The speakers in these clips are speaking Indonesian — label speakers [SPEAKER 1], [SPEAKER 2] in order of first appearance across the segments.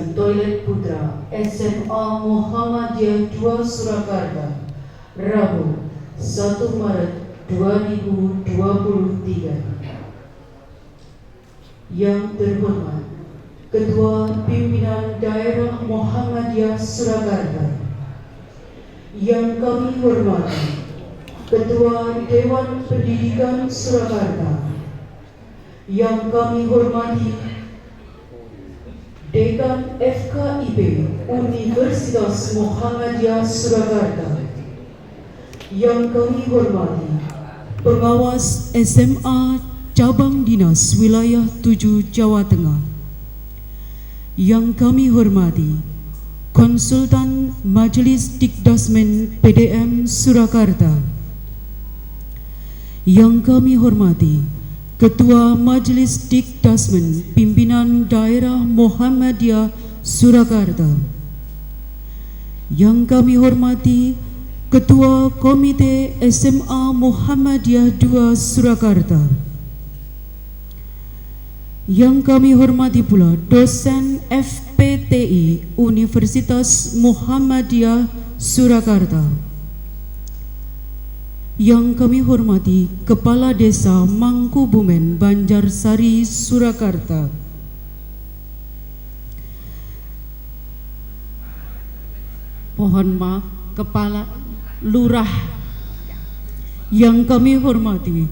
[SPEAKER 1] pembersihan toilet putra SMA Muhammadiyah 2 Surakarta, Rabu 1 Maret 2023. Yang terhormat Ketua Pimpinan Daerah Muhammadiyah Surakarta, yang kami hormati Ketua Dewan Pendidikan Surakarta, yang kami hormati Dekan FKIP Universitas Muhammadiyah Surakarta, yang kami hormati Pengawas SMA Cabang Dinas Wilayah 7 Jawa Tengah, yang kami hormati Konsultan Majelis Dikdasmen PDM Surakarta, yang kami hormati Ketua Majelis Dikdasmen Pimpinan Daerah Muhammadiyah Surakarta, yang kami hormati Ketua Komite SMA Muhammadiyah 2 Surakarta, yang kami hormati pula dosen FPTI Universitas Muhammadiyah Surakarta, yang kami hormati Kepala Desa Mangkubumen Banjarsari Surakarta, mohon maaf Kepala Lurah, yang kami hormati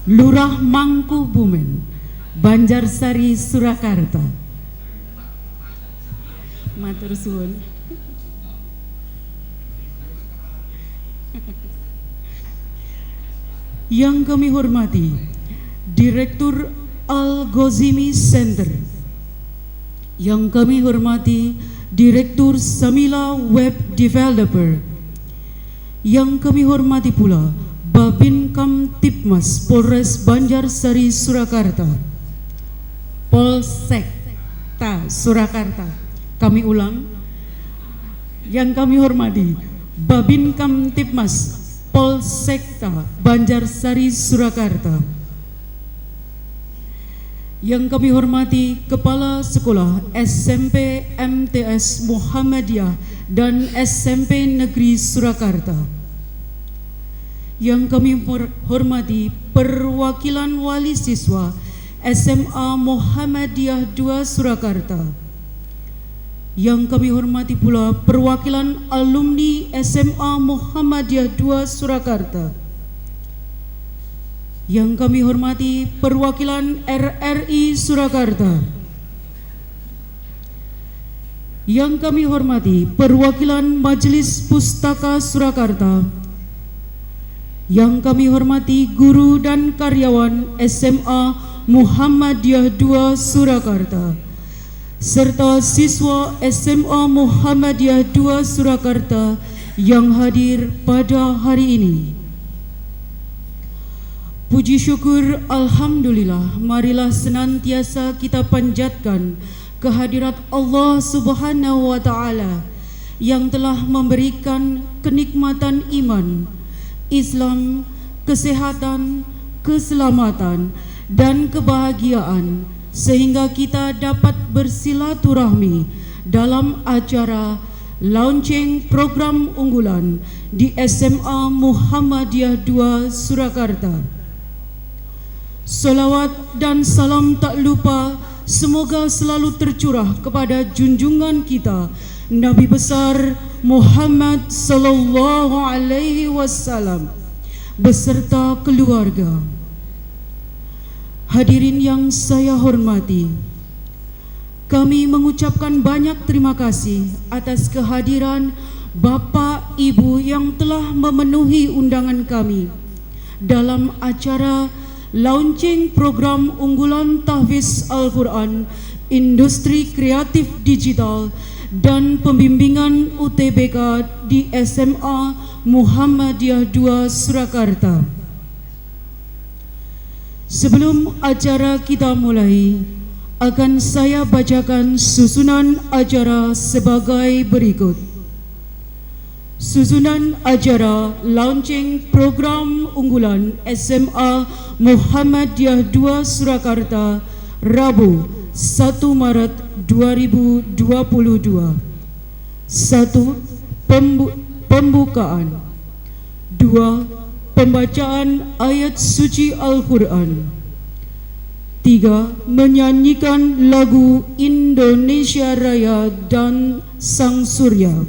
[SPEAKER 1] Lurah Mangkubumen Banjarsari Surakarta, matur suwun. Yang kami hormati Direktur Al-Ghazimi Center, yang kami hormati Direktur Samila Web Developer, yang kami hormati pula Babin Kamtipmas Polres Banjarsari Surakarta, Polsekta Surakarta. Kami ulang, yang kami hormati Babin Kamtipmas Polsekta Banjarsari Surakarta, yang kami hormati Kepala Sekolah SMP MTS Muhammadiyah dan SMP Negeri Surakarta, yang kami hormati perwakilan wali siswa SMA Muhammadiyah 2 Surakarta, yang kami hormati pula perwakilan alumni SMA Muhammadiyah 2 Surakarta, yang kami hormati perwakilan RRI Surakarta, yang kami hormati perwakilan Majelis Pustaka Surakarta, yang kami hormati guru dan karyawan SMA Muhammadiyah 2 Surakarta, serta siswa SMA Muhammadiyah 2 Surakarta yang hadir pada hari ini. Puji syukur alhamdulillah, marilah senantiasa kita panjatkan kehadirat Allah Subhanahu wa taala yang telah memberikan kenikmatan iman, Islam, kesehatan, keselamatan dan kebahagiaan, sehingga kita dapat bersilaturahmi dalam acara launching program unggulan di SMA Muhammadiyah 2 Surakarta. Salawat dan salam tak lupa semoga selalu tercurah kepada junjungan kita Nabi besar Muhammad sallallahu alaihi wasallam beserta keluarga. Hadirin yang saya hormati, kami mengucapkan banyak terima kasih atas kehadiran Bapak Ibu yang telah memenuhi undangan kami dalam acara launching program unggulan tahfiz Al-Quran, industri kreatif digital dan pembimbingan UTBK di SMA Muhammadiyah 2 Surakarta. Sebelum acara kita mulai, akan saya bacakan susunan acara sebagai berikut. Susunan acara launching program unggulan SMA Muhammadiyah 2 Surakarta, Rabu 1 Maret 2022. 1. Pembukaan. 2. Pembacaan ayat suci Al-Quran. 3. Menyanyikan lagu Indonesia Raya dan Sang Surya.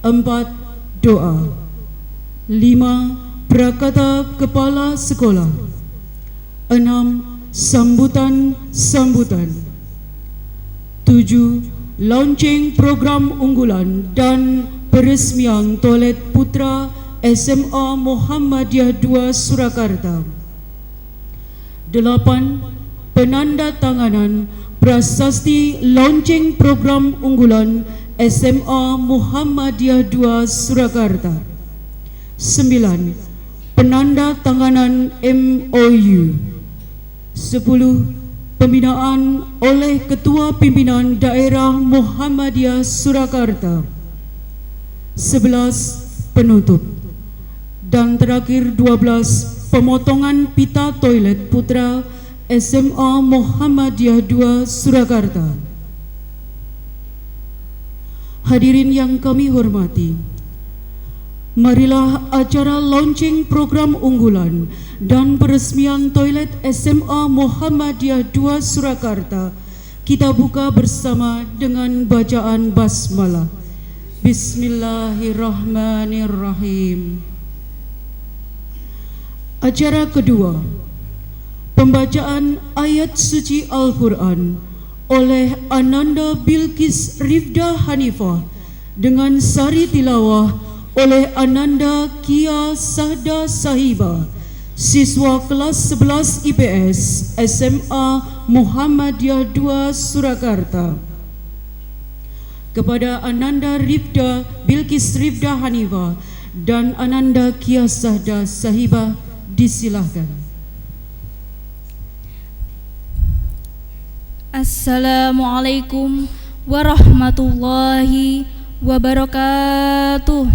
[SPEAKER 1] 4. Doa. 5. Prakata Kepala Sekolah. 6. Sambutan-sambutan. 7. Launching program unggulan dan peresmian Toilet Putra SMA Muhammadiyah 2 Surakarta. 8. Penandatanganan prasasti launching program unggulan SMA Muhammadiyah 2 Surakarta. 9. Penandatanganan MOU. 10. Pembinaan oleh Ketua Pimpinan Daerah Muhammadiyah Surakarta. 11. Penutup. Dan terakhir 12. Pemotongan pita toilet putra SMA Muhammadiyah 2 Surakarta. Hadirin yang kami hormati, marilah acara launching program unggulan dan peresmian toilet SMA Muhammadiyah 2 Surakarta kita buka bersama dengan bacaan basmalah. Bismillahirrahmanirrahim. Acara kedua, pembacaan ayat suci Al-Quran oleh Ananda Bilqis Rifda Hanifah dengan sari tilawah oleh Ananda Kia Sahda Sahiba, siswa kelas 11 IPS SMA Muhammadiyah 2 Surakarta. Kepada Ananda Bilqis Rifda Hanifah dan Ananda Kia Sahda Sahiba disilahkan.
[SPEAKER 2] Assalamualaikum warahmatullahi wabarakatuh.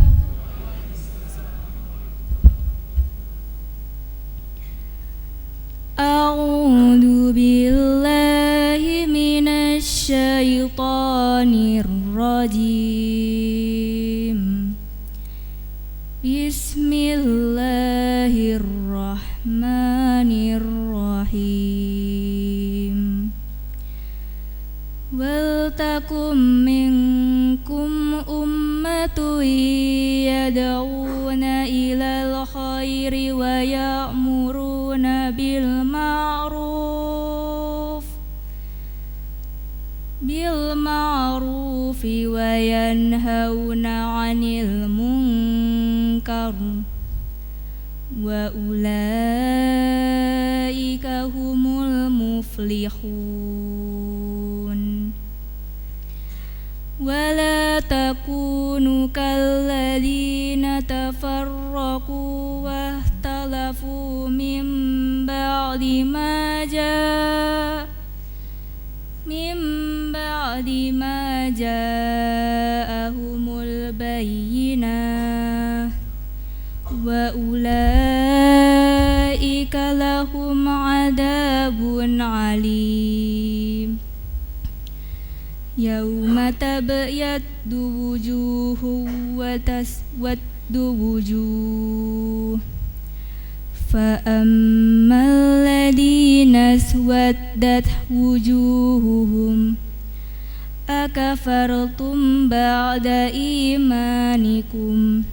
[SPEAKER 2] A'udzu billahi minasy syaithanir rajim. Bismillahirrahmanirrahim. Wal takum minkum ummatun yad'una ilal khairi wa ya'muruna bil ma'ruf wa yanhauna 'anil munkar wa ulaika humul muflihun. Wala takunu kalladzina tafarraqu wahtalafu min ba'di ma ja'ahumul bayyinah wa ulaika lahum adabun alim. Yauma tabyaddu wujuhun wa taswaddu wujuh. Fa ammal ladina aswaddat wujuhuhum akafartum ba'da imanikum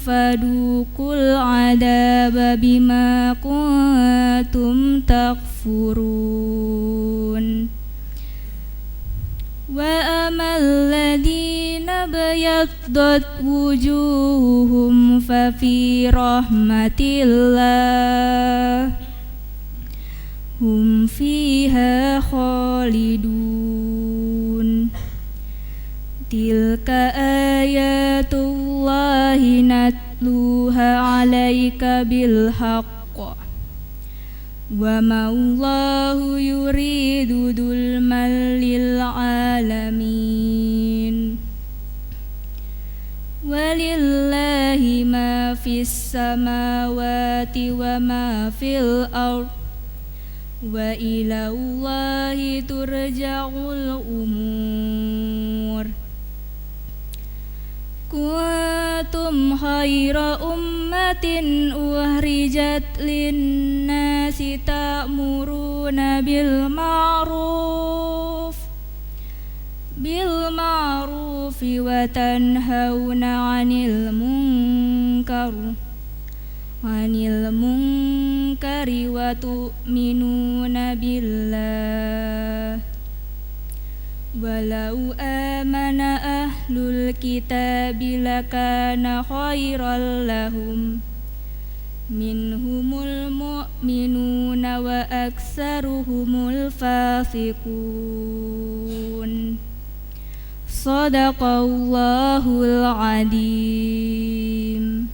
[SPEAKER 2] fadukul adaba bima kuntum takfurun. Wa amal ladina bayaddat wujuhum fa fi rahmatillah hum fiha khalidun. Tilka ayatullahi natluha alaika bil haqq wa ma'allahu yuridu dulman lil alamin. Walillahi ma fis samawati wa ma fil ardh wa ilallahi turja'ul umur. Kuntum khaira ummatin uhrijat linnasi ta'muruna bil ma'rufi wa tanhauna 'anil munkari wa tu'minuna billah. Walau amana ahlul kitabi lakana khairal lahum minhumul mu'minuna wa aksaruhumul fasiqun. Sadaqallahul adzim.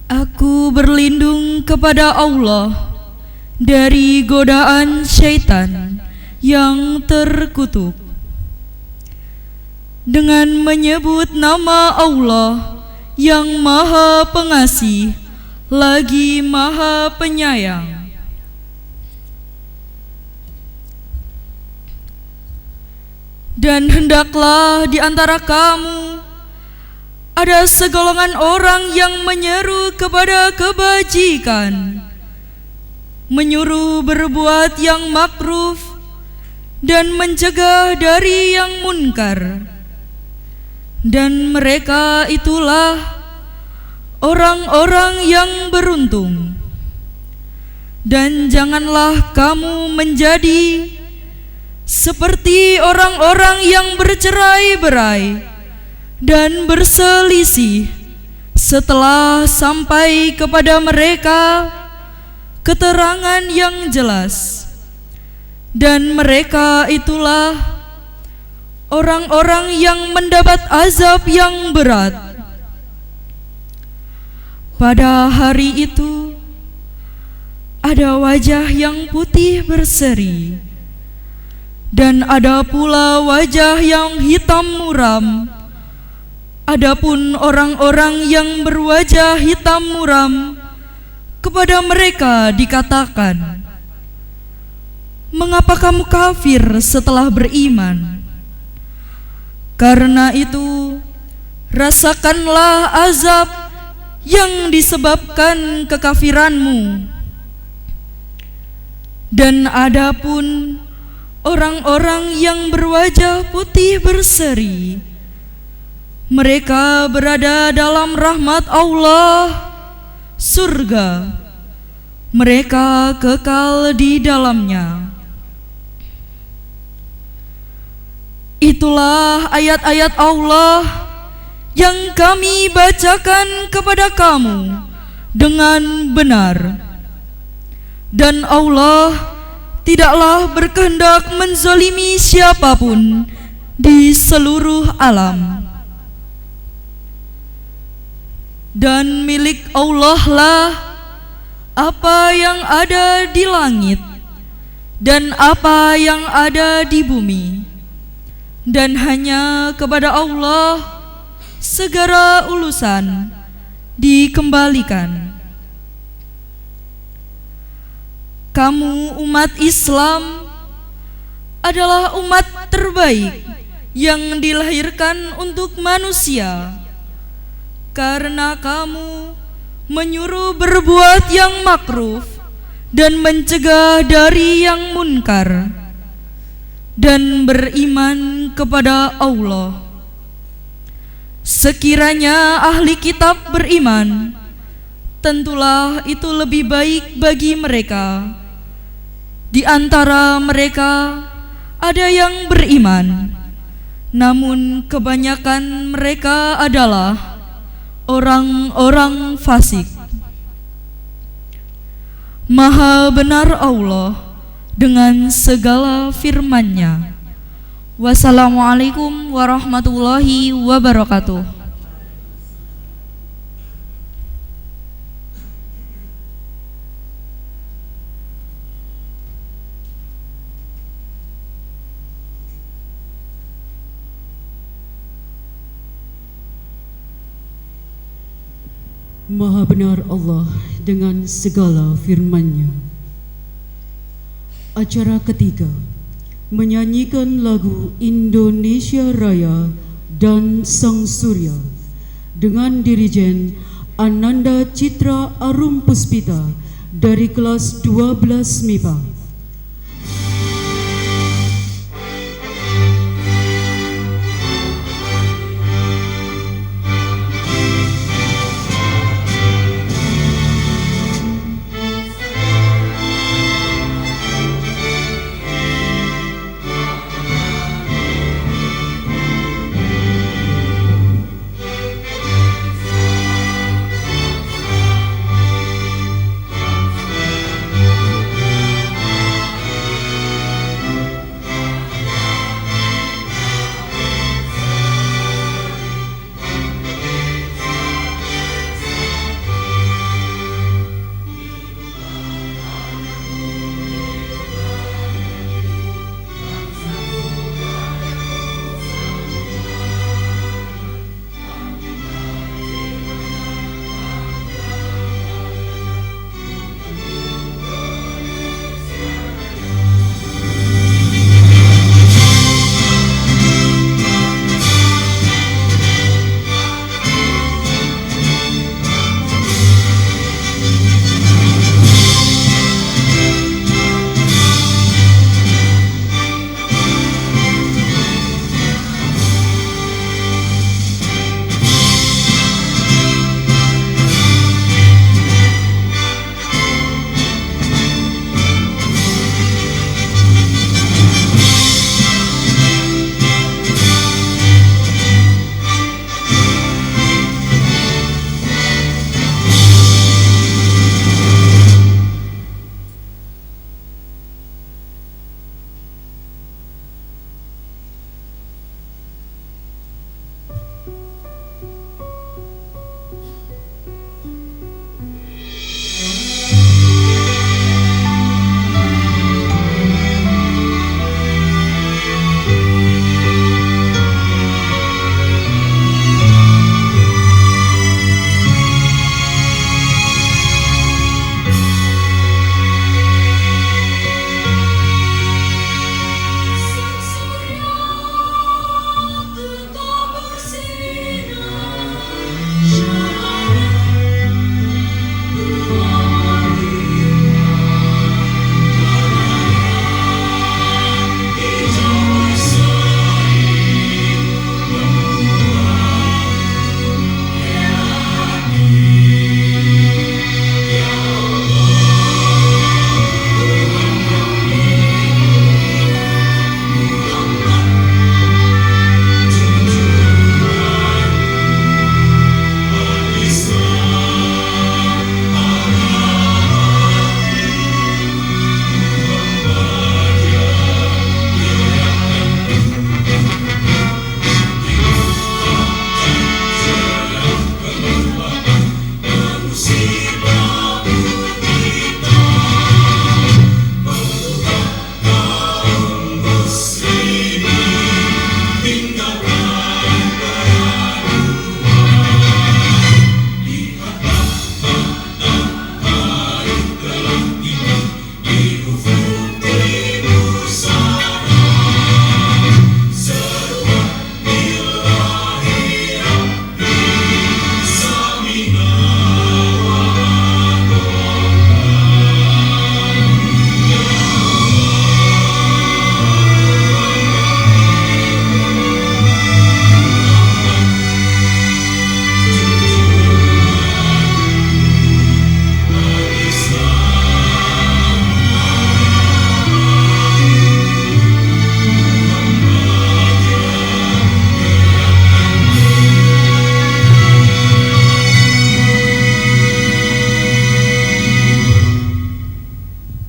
[SPEAKER 3] Aku berlindung kepada Allah dari godaan syaitan yang terkutuk. Dengan menyebut nama Allah yang Maha Pengasih lagi Maha Penyayang. Dan hendaklah di antara kamu ada segolongan orang yang menyeru kepada kebajikan, menyuruh berbuat yang makruf, dan mencegah dari yang munkar. Dan mereka itulah orang-orang yang beruntung. Dan janganlah kamu menjadi seperti orang-orang yang bercerai-berai dan berselisih setelah sampai kepada mereka keterangan yang jelas. Dan mereka itulah orang-orang yang mendapat azab yang berat. Pada hari itu ada wajah yang putih berseri, dan ada pula wajah yang hitam muram. Adapun orang-orang yang berwajah hitam muram, kepada mereka dikatakan, "Mengapa kamu kafir setelah beriman? Karena itu, rasakanlah azab yang disebabkan kekafiranmu." Dan adapun orang-orang yang berwajah putih berseri, mereka berada dalam rahmat Allah, surga. Mereka kekal di dalamnya. Itulah ayat-ayat Allah yang kami bacakan kepada kamu dengan benar. Dan Allah tidaklah berkehendak menzalimi siapapun di seluruh alam. Dan milik Allah lah apa yang ada di langit dan apa yang ada di bumi. Dan hanya kepada Allah segala urusan dikembalikan. Kamu umat Islam adalah umat terbaik yang dilahirkan untuk manusia, karena kamu menyuruh berbuat yang makruf dan mencegah dari yang munkar, dan beriman kepada Allah. Sekiranya ahli kitab beriman, tentulah itu lebih baik bagi mereka. Di antara mereka ada yang beriman, namun kebanyakan mereka adalah orang-orang fasik. Maha benar Allah dengan segala firman-Nya. Wassalamualaikum warahmatullahi wabarakatuh.
[SPEAKER 1] Maha benar Allah dengan segala firman-Nya. Acara ketiga, menyanyikan lagu Indonesia Raya dan Sang Surya dengan dirijen Ananda Citra Arum Puspita dari kelas 12 MIPA.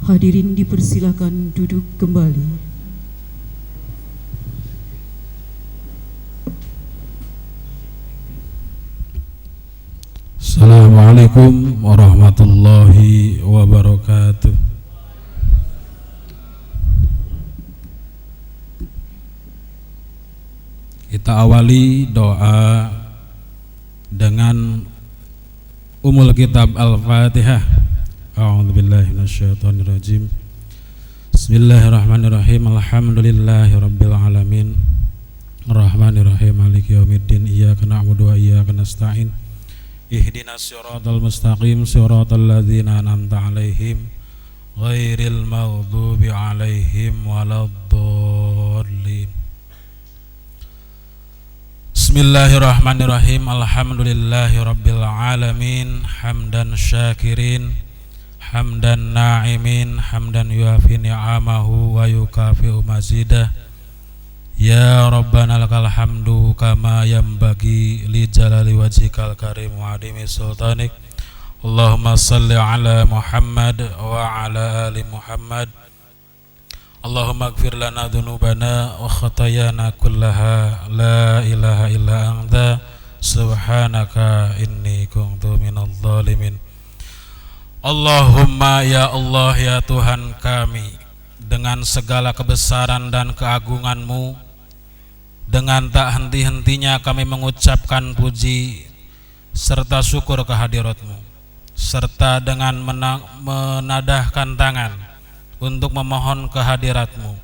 [SPEAKER 1] Hadirin dipersilakan duduk kembali.
[SPEAKER 4] Assalamualaikum warahmatullahi wabarakatuh. Kita awali doa dengan Umul Kitab Al-Fatihah. A'udzubillahi minasyaitonirrajim. Bismillahirrahmanirrahim. Alhamdulillahirabbil alamin. Arrahmanirrahim. Maliki yaumiddin. Iyyaka na'budu wa iyyaka nasta'in. Ihdinas siratal mustaqim, siratal ladzina an'amta 'alaihim ghairil maghdubi 'alaihim waladdallin. Bismillahirrahmanirrahim. Alhamdulillahirabbil alamin. Hamdan syakirin, hamdan na'imin, hamdan yuafi ni'amahu wa yukafi'u mazidah. Ya Rabbana lakal hamdu kama yanbaghi li jalali wajhikal karim wa adimi sultanik. Allahumma salli ala Muhammad wa ala ali Muhammad. Allahumma ighfir lana dhunubana wa khatayana kullaha. La ilaha illa anta subhanaka inni kuntu minadh dhalimin. Allahumma ya Allah ya Tuhan kami, dengan segala kebesaran dan keagungan-Mu, dengan tak henti-hentinya kami mengucapkan puji serta syukur kehadirat-Mu, serta dengan menadahkan tangan untuk memohon kehadirat-Mu.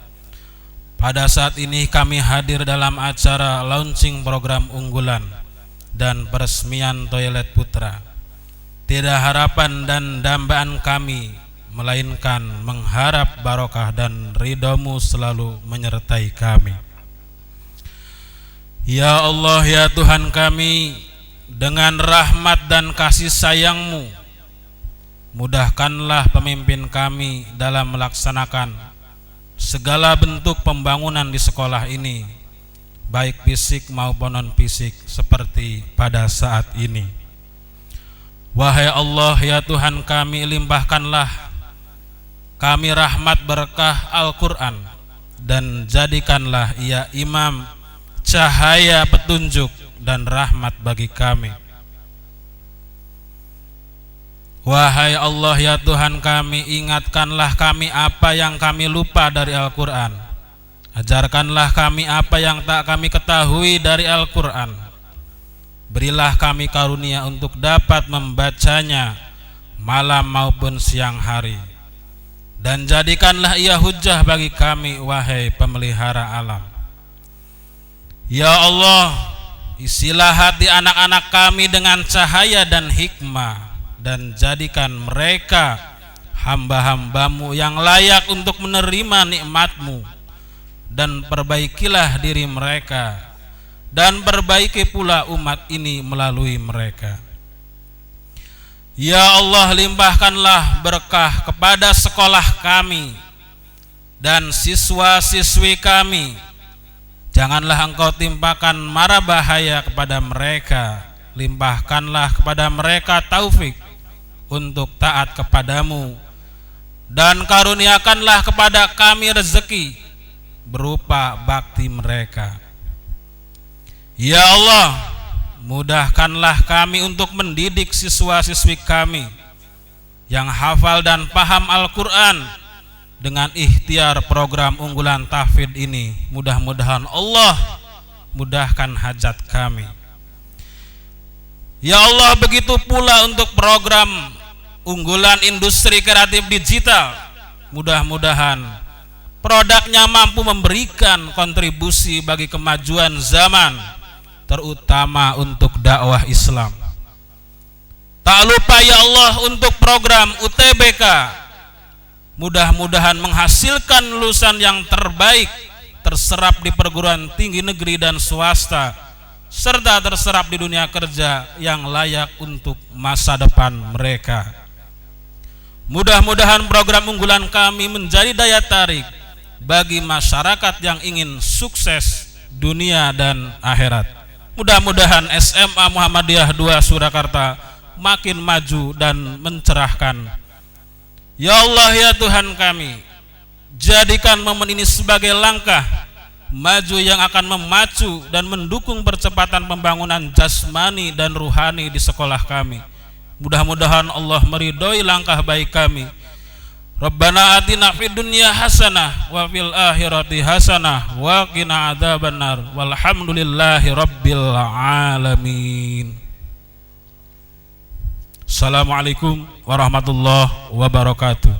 [SPEAKER 4] Pada saat ini kami hadir dalam acara launching program unggulan dan peresmian Toilet Putra. Tidak harapan dan dambaan kami, melainkan mengharap barokah dan ridha-Mu selalu menyertai kami. Ya Allah ya Tuhan kami, dengan rahmat dan kasih sayang-Mu, mudahkanlah pemimpin kami dalam melaksanakan segala bentuk pembangunan di sekolah ini, baik fisik maupun non-fisik seperti pada saat ini. Wahai Allah ya Tuhan kami, limpahkanlah kami rahmat berkah Al-Quran dan jadikanlah ia imam, cahaya petunjuk dan rahmat bagi kami. Wahai Allah ya Tuhan kami, ingatkanlah kami apa yang kami lupa dari Al-Quran. Ajarkanlah kami apa yang tak kami ketahui dari Al-Quran. Berilah kami karunia untuk dapat membacanya malam maupun siang hari. Dan jadikanlah ia hujjah bagi kami, wahai pemelihara alam. Ya Allah, isilah hati anak-anak kami dengan cahaya dan hikmah, dan jadikan mereka hamba-hamba-Mu yang layak untuk menerima nikmat-Mu, dan perbaikilah diri mereka, dan perbaiki pula umat ini melalui mereka. Ya Allah, limpahkanlah berkah kepada sekolah kami dan siswa-siswi kami. Janganlah Engkau timpakan mara bahaya kepada mereka. Limpahkanlah kepada mereka taufik untuk taat kepadamu, dan karuniakanlah kepada kami rezeki berupa bakti mereka. Ya Allah, mudahkanlah kami untuk mendidik siswa-siswi kami yang hafal dan paham Al-Quran dengan ikhtiar program unggulan tahfidz ini. Mudah-mudahan Allah mudahkan hajat kami. Ya Allah, begitu pula untuk program unggulan industri kreatif digital. Mudah-mudahan produknya mampu memberikan kontribusi bagi kemajuan zaman, terutama untuk dakwah Islam. Tak lupa ya Allah untuk program UTBK, mudah-mudahan menghasilkan lulusan yang terbaik, terserap di perguruan tinggi negeri dan swasta, serta terserap di dunia kerja yang layak untuk masa depan mereka. Mudah-mudahan program unggulan kami menjadi daya tarik bagi masyarakat yang ingin sukses dunia dan akhirat. Mudah-mudahan SMA Muhammadiyah 2 Surakarta makin maju dan mencerahkan. Ya Allah ya Tuhan kami, jadikan momen ini sebagai langkah maju yang akan memacu dan mendukung percepatan pembangunan jasmani dan ruhani di sekolah kami. Mudah-mudahan Allah meridhoi langkah baik kami. Rabbana atina fid dunya hasanah wa fil akhirati hasanah wa qina adzabannar. Walhamdulillahi rabbil alamin. Assalamualaikum warahmatullahi wabarakatuh.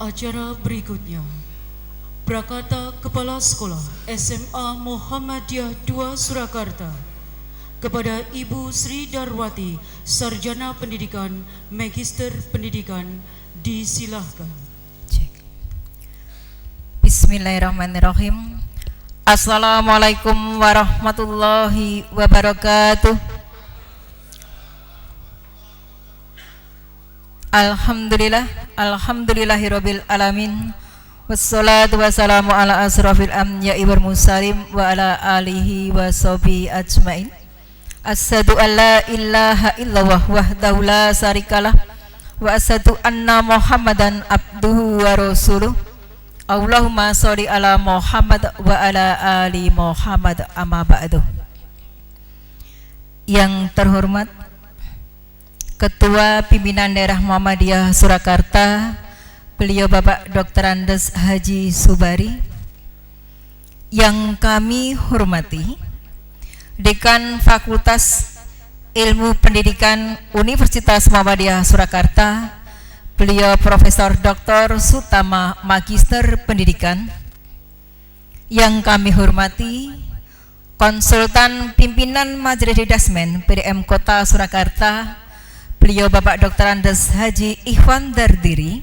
[SPEAKER 1] Acara berikutnya, Prakata Kepala Sekolah SMA Muhammadiyah 2 Surakarta kepada Ibu Sri Darwati, Sarjana Pendidikan, Magister Pendidikan, disilahkan.
[SPEAKER 5] Bismillahirrahmanirrahim. Assalamualaikum warahmatullahi wabarakatuh. Alhamdulillahirabbil alamin. Wassalatu wassalamu ala asrafil anbiya'i wal mursalin wa ala alihi wa sahbihi ajmain. Asyhadu an la ilaha illallah wahdahu la syarikalah wa asyhadu anna Muhammadan abduhu wa rasuluh. Allahumma sholli ala Muhammad wa ala ali Muhammad, amma ba'du. Yang terhormat Ketua Pimpinan Daerah Muhammadiyah Surakarta, beliau Bapak Dr. Andes Haji Subari. Yang kami hormati Dekan Fakultas Ilmu Pendidikan Universitas Muhammadiyah Surakarta, beliau Profesor Dr. Sutama, Magister Pendidikan. Yang kami hormati Konsultan Pimpinan Majelis Didasmen PDM Kota Surakarta, beliau Bapak Dr. Andes Haji Ikhwan Dardiri.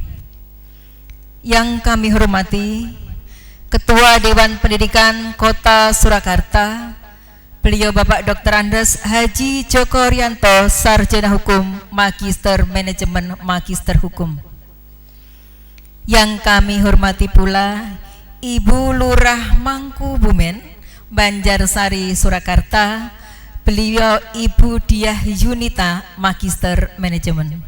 [SPEAKER 5] Yang kami hormati Ketua Dewan Pendidikan Kota Surakarta, beliau Bapak Dr. Andes Haji Joko Rianto, Sarjana Hukum, Magister Manajemen, Magister Hukum. Yang kami hormati pula Ibu Lurah Mangkubumen, Banjarsari, Surakarta, beliau Ibu Diah Yunita, Magister Manajemen.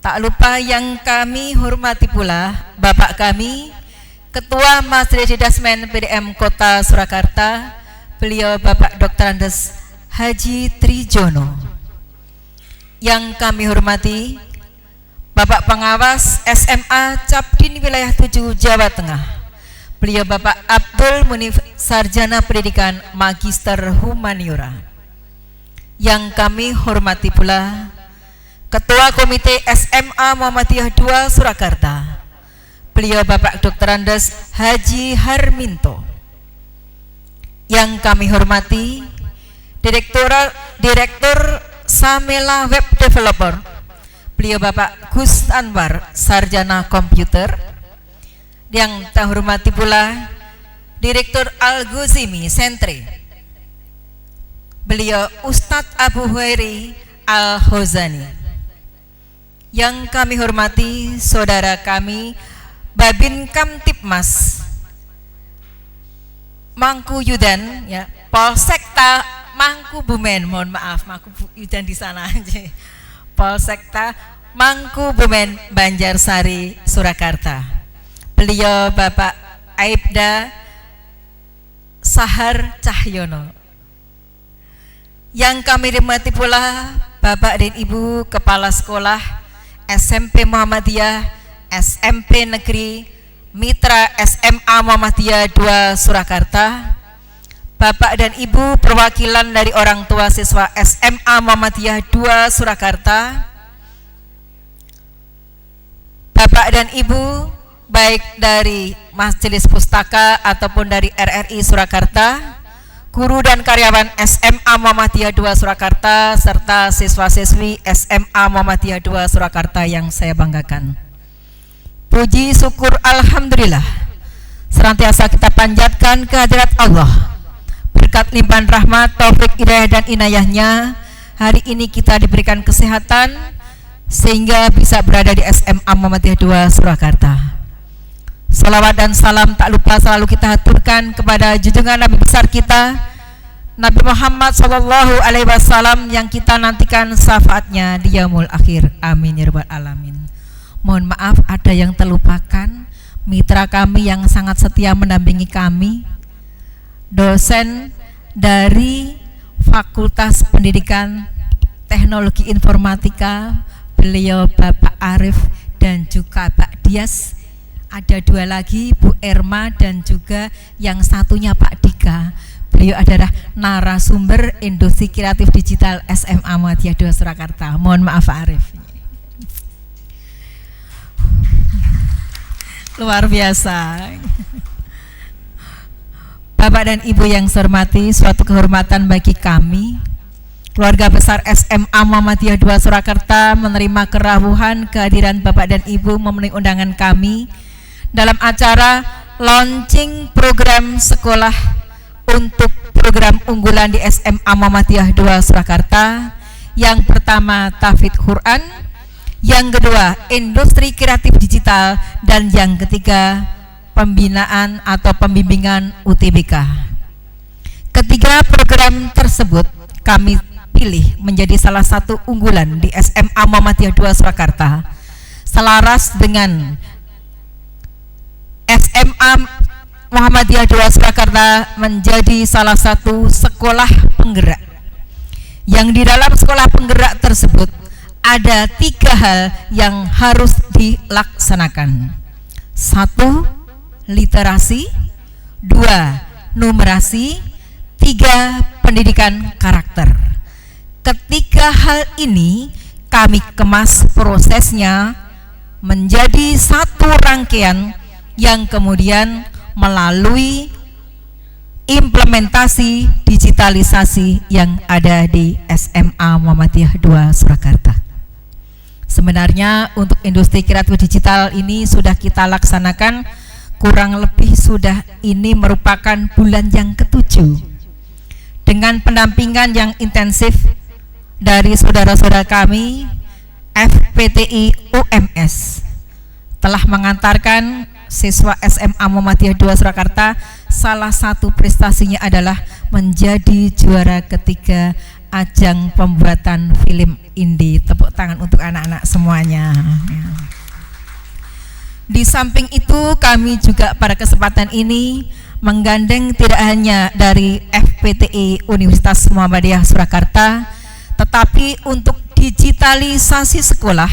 [SPEAKER 5] Tak lupa yang kami hormati pula Bapak kami Ketua Majelis Didasmen PDM Kota Surakarta, beliau Bapak Dr. Andes Haji Trijono. Yang kami hormati Bapak Pengawas SMA Capdin Wilayah 7 Jawa Tengah, beliau Bapak Abdul Munif, Sarjana Pendidikan, Magister Humaniora. Yang kami hormati pula Ketua Komite SMA Muhammadiyah 2 Surakarta, beliau Bapak Dr. Andes Haji Harminto. Yang kami hormati Direktur Samela Web Developer, beliau Bapak Gus Anwar, Sarjana Komputer. Yang tak hormati pula Direktur Al-Ghuzimi Sentre, beliau Ustadz Abu Huwairi Al-Hozani. Yang kami hormati saudara kami Babin Kamtipmas Mangkuyudan, ya, Polsekta Mangkubumen, mohon maaf Mangkuyudan di sana aja. Polsekta Mangkubumen Banjarsari, Surakarta, beliau Bapak Aibda Sahar Cahyono. Yang kami hormati pula Bapak dan Ibu Kepala Sekolah SMP Muhammadiyah, SMP Negeri Mitra SMA Muhammadiyah 2 Surakarta, Bapak dan Ibu perwakilan dari orang tua siswa SMA Muhammadiyah 2 Surakarta, Bapak dan Ibu baik dari Majelis Pustaka ataupun dari RRI Surakarta, guru dan karyawan SMA Muhammadiyah 2 Surakarta, serta siswa-siswi SMA Muhammadiyah 2 Surakarta yang saya banggakan. Puji syukur alhamdulillah senantiasa kita panjatkan kehadirat Allah. Berkat limpahan rahmat, taufik, hidayah dan inayahnya, hari ini kita diberikan kesehatan sehingga bisa berada di SMA Muhammadiyah 2 Surakarta. Salawat dan salam tak lupa selalu kita haturkan kepada junjungan Nabi besar kita Nabi Muhammad SAW yang kita nantikan syafaatnya di yaumul akhir. Amin ya rabbal alamin. Mohon maaf ada yang terlupakan, mitra kami yang sangat setia mendampingi kami, dosen dari Fakultas Pendidikan Teknologi Informatika, beliau Bapak Arif dan juga Pak Dias, Ada 2 lagi, Bu Erma dan juga yang satunya Pak Dika. Beliau adalah narasumber Industri Kreatif Digital SMA Muhammadiyah 2 Surakarta. Mohon maaf Pak Arif. Luar biasa. Bapak dan Ibu yang saya hormati, suatu kehormatan bagi kami, keluarga besar SMA Muhammadiyah 2 Surakarta, menerima kerawuhan kehadiran Bapak dan Ibu memenuhi undangan kami dalam acara launching program sekolah untuk program unggulan di SMA Muhammadiyah 2 Surakarta. Yang pertama Tahfidz Quran, yang kedua Industri Kreatif Digital, dan yang ketiga pembinaan atau pembimbingan UTBK. Ketiga program tersebut kami pilih menjadi salah satu unggulan di SMA Muhammadiyah 2 Surakarta, selaras dengan SMA Muhammadiyah 2 Surakarta menjadi salah satu sekolah penggerak, yang di dalam sekolah penggerak tersebut ada 3 hal yang harus dilaksanakan. 1. Literasi, 2. Numerasi, 3. Pendidikan karakter. Ketiga hal ini kami kemas prosesnya menjadi satu rangkaian yang kemudian melalui implementasi digitalisasi yang ada di SMA Muhammadiyah 2 Surakarta. Sebenarnya untuk industri kreatif digital ini sudah kita laksanakan kurang lebih sudah ini merupakan bulan yang ke-7 dengan pendampingan yang intensif dari saudara-saudara kami FPTI UMS telah mengantarkan siswa SMA Muhammadiyah 2 Surakarta. Salah satu prestasinya adalah menjadi juara ketiga ajang pembuatan film indie. Tepuk tangan untuk anak-anak semuanya. Di samping itu kami juga pada kesempatan ini menggandeng tidak hanya dari FPTI Universitas Muhammadiyah Surakarta, tetapi untuk digitalisasi sekolah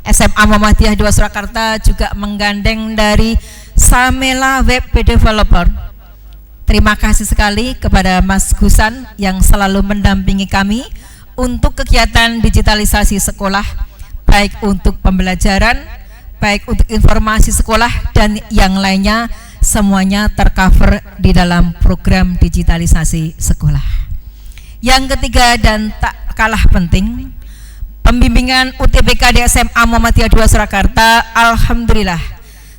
[SPEAKER 5] SMA Muhammadiyah 2 Surakarta juga menggandeng dari Samela Web Developer. Terima kasih sekali kepada Mas Gusan yang selalu mendampingi kami untuk kegiatan digitalisasi sekolah, baik untuk pembelajaran, baik untuk informasi sekolah, dan yang lainnya semuanya tercover di dalam program digitalisasi sekolah. Yang ketiga dan tak kalah penting, pembimbingan UTBK di SMA Muhammadiyah 2 Surakarta alhamdulillah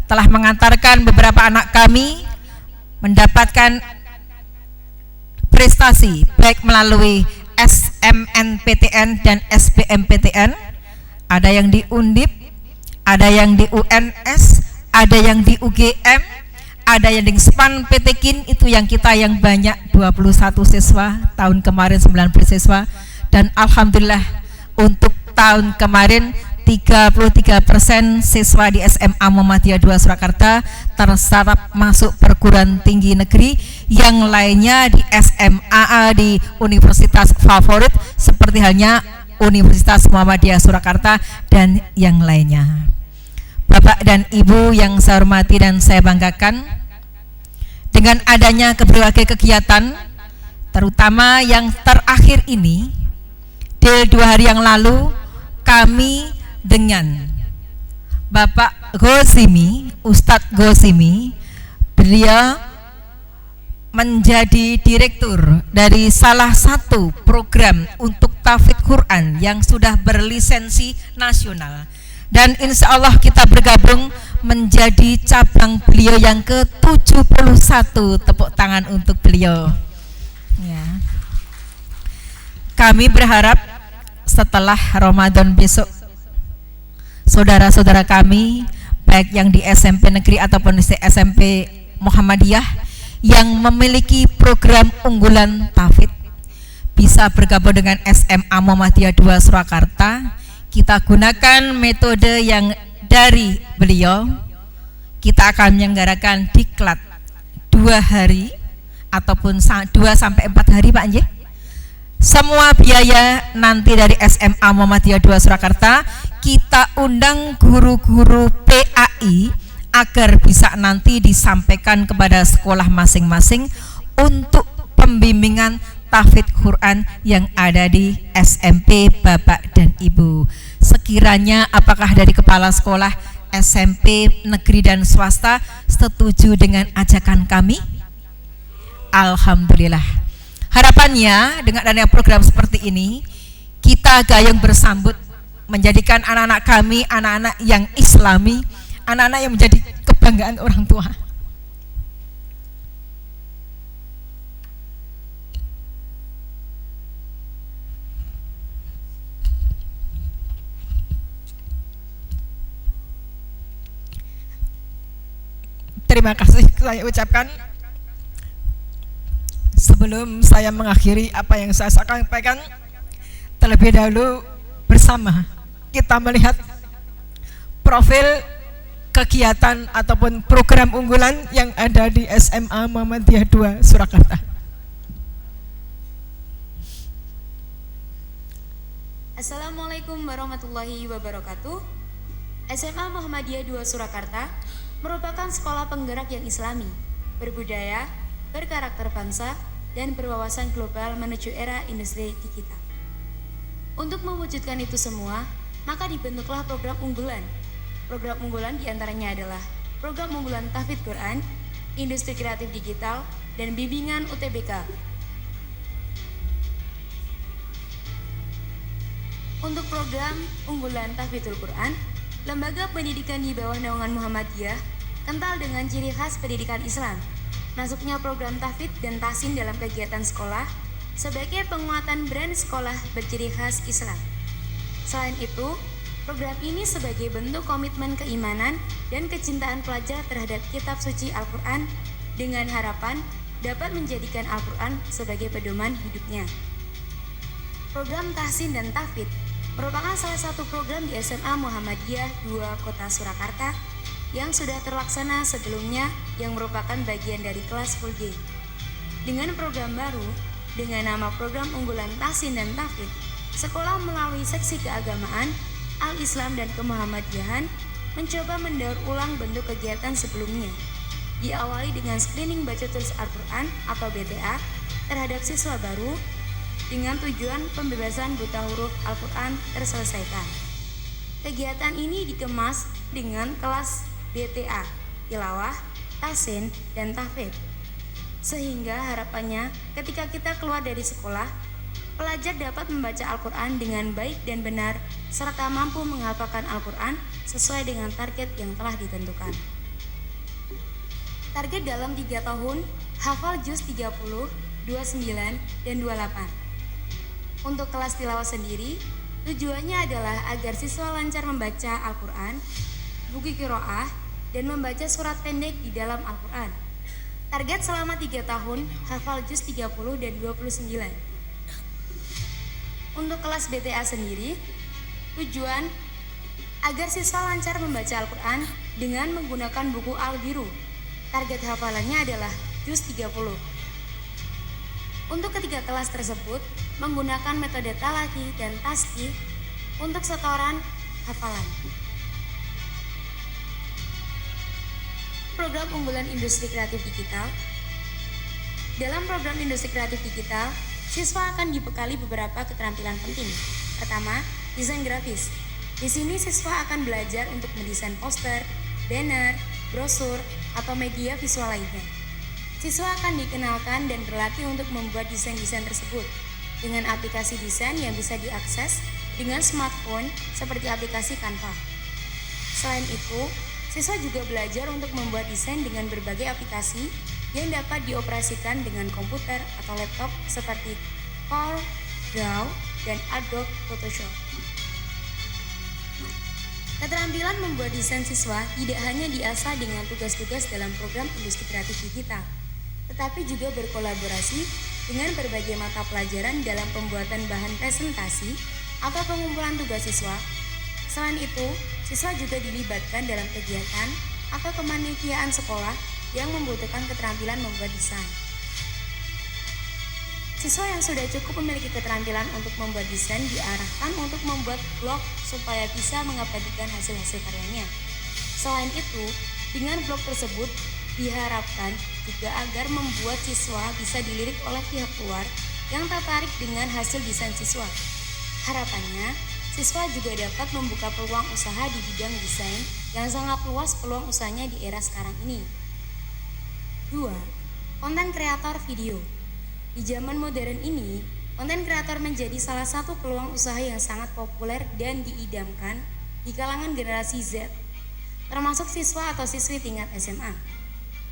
[SPEAKER 5] telah mengantarkan beberapa anak kami mendapatkan prestasi baik melalui SMNPTN dan SBMPTN, ada yang di Undip, ada yang di UNS, ada yang di UGM, ada yang di SPAN PTKIN, itu yang kita yang banyak 21 siswa, tahun kemarin 90 siswa, dan alhamdulillah untuk tahun kemarin 33% siswa di SMA Muhammadiyah 2 Surakarta terserap masuk perguruan tinggi negeri, yang lainnya di SMA di universitas favorit seperti halnya Universitas Muhammadiyah Surakarta dan yang lainnya. Bapak dan Ibu yang saya hormati dan saya banggakan, dengan adanya berbagai kegiatan, terutama yang terakhir ini, di 2 hari yang lalu kami dengan Bapak Gozimi, Ustadz Gozimi, beliau menjadi direktur dari salah satu program untuk tahfidz Quran yang sudah berlisensi nasional, dan insya Allah kita bergabung menjadi cabang beliau yang ke-71. Tepuk tangan untuk beliau ya. Kami berharap setelah Ramadan besok, saudara-saudara kami baik yang di SMP negeri ataupun di SMP Muhammadiyah yang memiliki program unggulan tahfidz bisa bergabung dengan SMA Muhammadiyah 2 Surakarta. Kita gunakan metode yang dari beliau. Kita akan menyelenggarakan diklat 2 hari ataupun 2-4 hari Pak Nje. Semua biaya nanti dari SMA Muhammadiyah 2 Surakarta. Kita undang guru-guru PAI agar bisa nanti disampaikan kepada sekolah masing-masing untuk pembimbingan tahfidz Quran yang ada di SMP Bapak dan Ibu. Sekiranya apakah dari kepala sekolah SMP negeri dan swasta setuju dengan ajakan kami? Alhamdulillah. Harapannya dengan adanya program seperti ini, kita gayung bersambut menjadikan anak-anak kami anak-anak yang islami, anak-anak yang menjadi kebanggaan orang tua. Terima kasih saya ucapkan. Sebelum saya mengakhiri apa yang saya sampaikan, terlebih dahulu bersama kita melihat profil kegiatan ataupun program unggulan yang ada di SMA Muhammadiyah 2 Surakarta.
[SPEAKER 6] Assalamualaikum warahmatullahi wabarakatuh. SMA Muhammadiyah 2 Surakarta merupakan sekolah penggerak yang islami, berbudaya, berkarakter bangsa, dan berwawasan global menuju era industri digital. Untuk mewujudkan itu semua, maka dibentuklah program unggulan. Program unggulan diantaranya adalah program unggulan tahfidz Quran, industri kreatif digital, dan bimbingan UTBK. Untuk program unggulan tahfidzul Quran, lembaga pendidikan di bawah naungan Muhammadiyah kental dengan ciri khas pendidikan Islam. Masuknya program tahfidz dan tahsin dalam kegiatan sekolah sebagai penguatan brand sekolah berciri khas Islam. Selain itu, program ini sebagai bentuk komitmen keimanan dan kecintaan pelajar terhadap kitab suci Al-Quran dengan harapan dapat menjadikan Al-Quran sebagai pedoman hidupnya. Program tahsin dan tahfidz merupakan salah satu program di SMA Muhammadiyah 2 Kota Surakarta yang sudah terlaksana sebelumnya yang merupakan bagian dari kelas full day. Dengan program baru, dengan nama program unggulan tahsin dan tahfidz, sekolah melalui seksi keagamaan, al-Islam dan kemuhammadiyahan mencoba mendaur ulang bentuk kegiatan sebelumnya. Diawali dengan screening baca tulis Al-Quran atau BTA terhadap siswa baru dengan tujuan pembebasan buta huruf Al-Quran terselesaikan. Kegiatan ini dikemas dengan kelas BTA, tilawah, tahsin, dan tahfidz. Sehingga harapannya ketika kita keluar dari sekolah, pelajar dapat membaca Al-Quran dengan baik dan benar serta mampu menghafalkan Al-Quran sesuai dengan target yang telah ditentukan. Target dalam 3 tahun, hafal juz 30, 29, dan 28. Untuk kelas tilawah sendiri, tujuannya adalah agar siswa lancar membaca Al-Quran, buku qiraah, dan membaca surat pendek di dalam Al-Quran. Target selama 3 tahun, hafal juz 30 dan 29. Untuk kelas BTA sendiri, tujuan agar siswa lancar membaca Al-Quran dengan menggunakan buku Al-Biru. Target hafalannya adalah juz 30. Untuk ketiga kelas tersebut, menggunakan metode talaki dan taski untuk setoran hafalan. Program unggulan industri kreatif digital. Dalam program industri kreatif digital, siswa akan dibekali beberapa keterampilan penting. Pertama, desain grafis. Di sini siswa akan belajar untuk mendesain poster, banner, brosur, atau media visual lainnya. Siswa akan dikenalkan dan berlatih untuk membuat desain-desain tersebut dengan aplikasi desain yang bisa diakses dengan smartphone seperti aplikasi Canva. Selain itu, siswa juga belajar untuk membuat desain dengan berbagai aplikasi yang dapat dioperasikan dengan komputer atau laptop seperti CorelDRAW dan Adobe Photoshop. Keterampilan membuat desain siswa tidak hanya diasah dengan tugas-tugas dalam program industri kreatif digital, tetapi juga berkolaborasi dengan berbagai mata pelajaran dalam pembuatan bahan presentasi atau pengumpulan tugas siswa. Selain itu, siswa juga dilibatkan dalam kegiatan atau kepanitiaan sekolah yang membutuhkan keterampilan membuat desain. Siswa yang sudah cukup memiliki keterampilan untuk membuat desain diarahkan untuk membuat blog supaya bisa mengabadikan hasil-hasil karyanya. Selain itu, Dengan blog tersebut diharapkan juga agar membuat siswa bisa dilirik oleh pihak luar yang tertarik dengan hasil desain siswa. Harapannya, siswa juga dapat membuka peluang usaha di bidang desain yang sangat luas peluang usahanya di era sekarang ini. 2. Konten kreator video. Di zaman modern ini, konten kreator menjadi salah satu peluang usaha yang sangat populer dan diidamkan di kalangan generasi Z, termasuk siswa atau siswi tingkat SMA.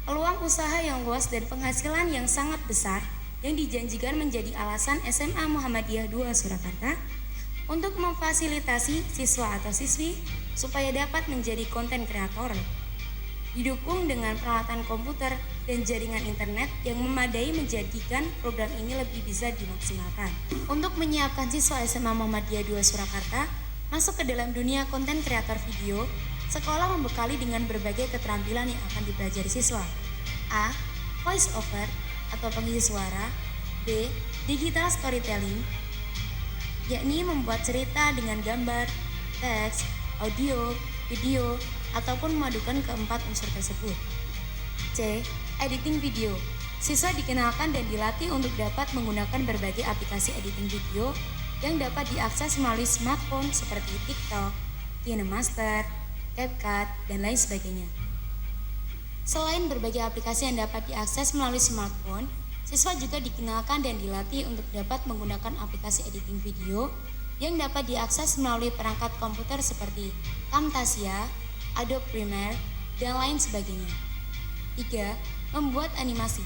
[SPEAKER 6] Peluang usaha yang luas dan penghasilan yang sangat besar yang dijanjikan menjadi alasan SMA Muhammadiyah 2 Surakarta untuk memfasilitasi siswa atau siswi supaya dapat menjadi konten kreator. Didukung dengan peralatan komputer dan jaringan internet yang memadai menjadikan program ini lebih bisa dimaksimalkan. Untuk menyiapkan siswa SMA Muhammadiyah 2 Surakarta masuk ke dalam dunia konten kreator video, sekolah membekali dengan berbagai keterampilan yang akan dipelajari siswa. A. Voice over atau pengisi suara. B. Digital storytelling, yakni membuat cerita dengan gambar, teks, audio, video, ataupun memadukan keempat unsur tersebut. C. Editing video. Siswa dikenalkan dan dilatih untuk dapat menggunakan berbagai aplikasi editing video yang dapat diakses melalui smartphone seperti TikTok, KineMaster, CapCut, dan lain sebagainya. Selain berbagai aplikasi yang dapat diakses melalui smartphone, siswa juga dikenalkan dan dilatih untuk dapat menggunakan aplikasi editing video yang dapat diakses melalui perangkat komputer seperti Camtasia, Adobe Premiere, dan lain sebagainya. 3. Membuat animasi.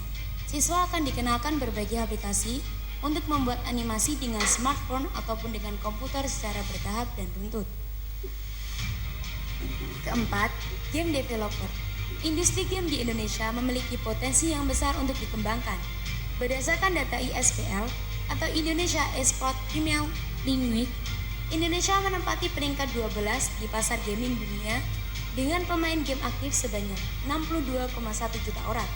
[SPEAKER 6] Siswa akan dikenalkan berbagai aplikasi untuk membuat animasi dengan smartphone ataupun dengan komputer secara bertahap dan runtut. Keempat, game developer. Industri game di Indonesia memiliki potensi yang besar untuk dikembangkan. Berdasarkan data ISPL atau Indonesia Esport Premier League, Indonesia menempati peringkat 12 di pasar gaming dunia dengan pemain game aktif sebanyak 62,1 juta orang.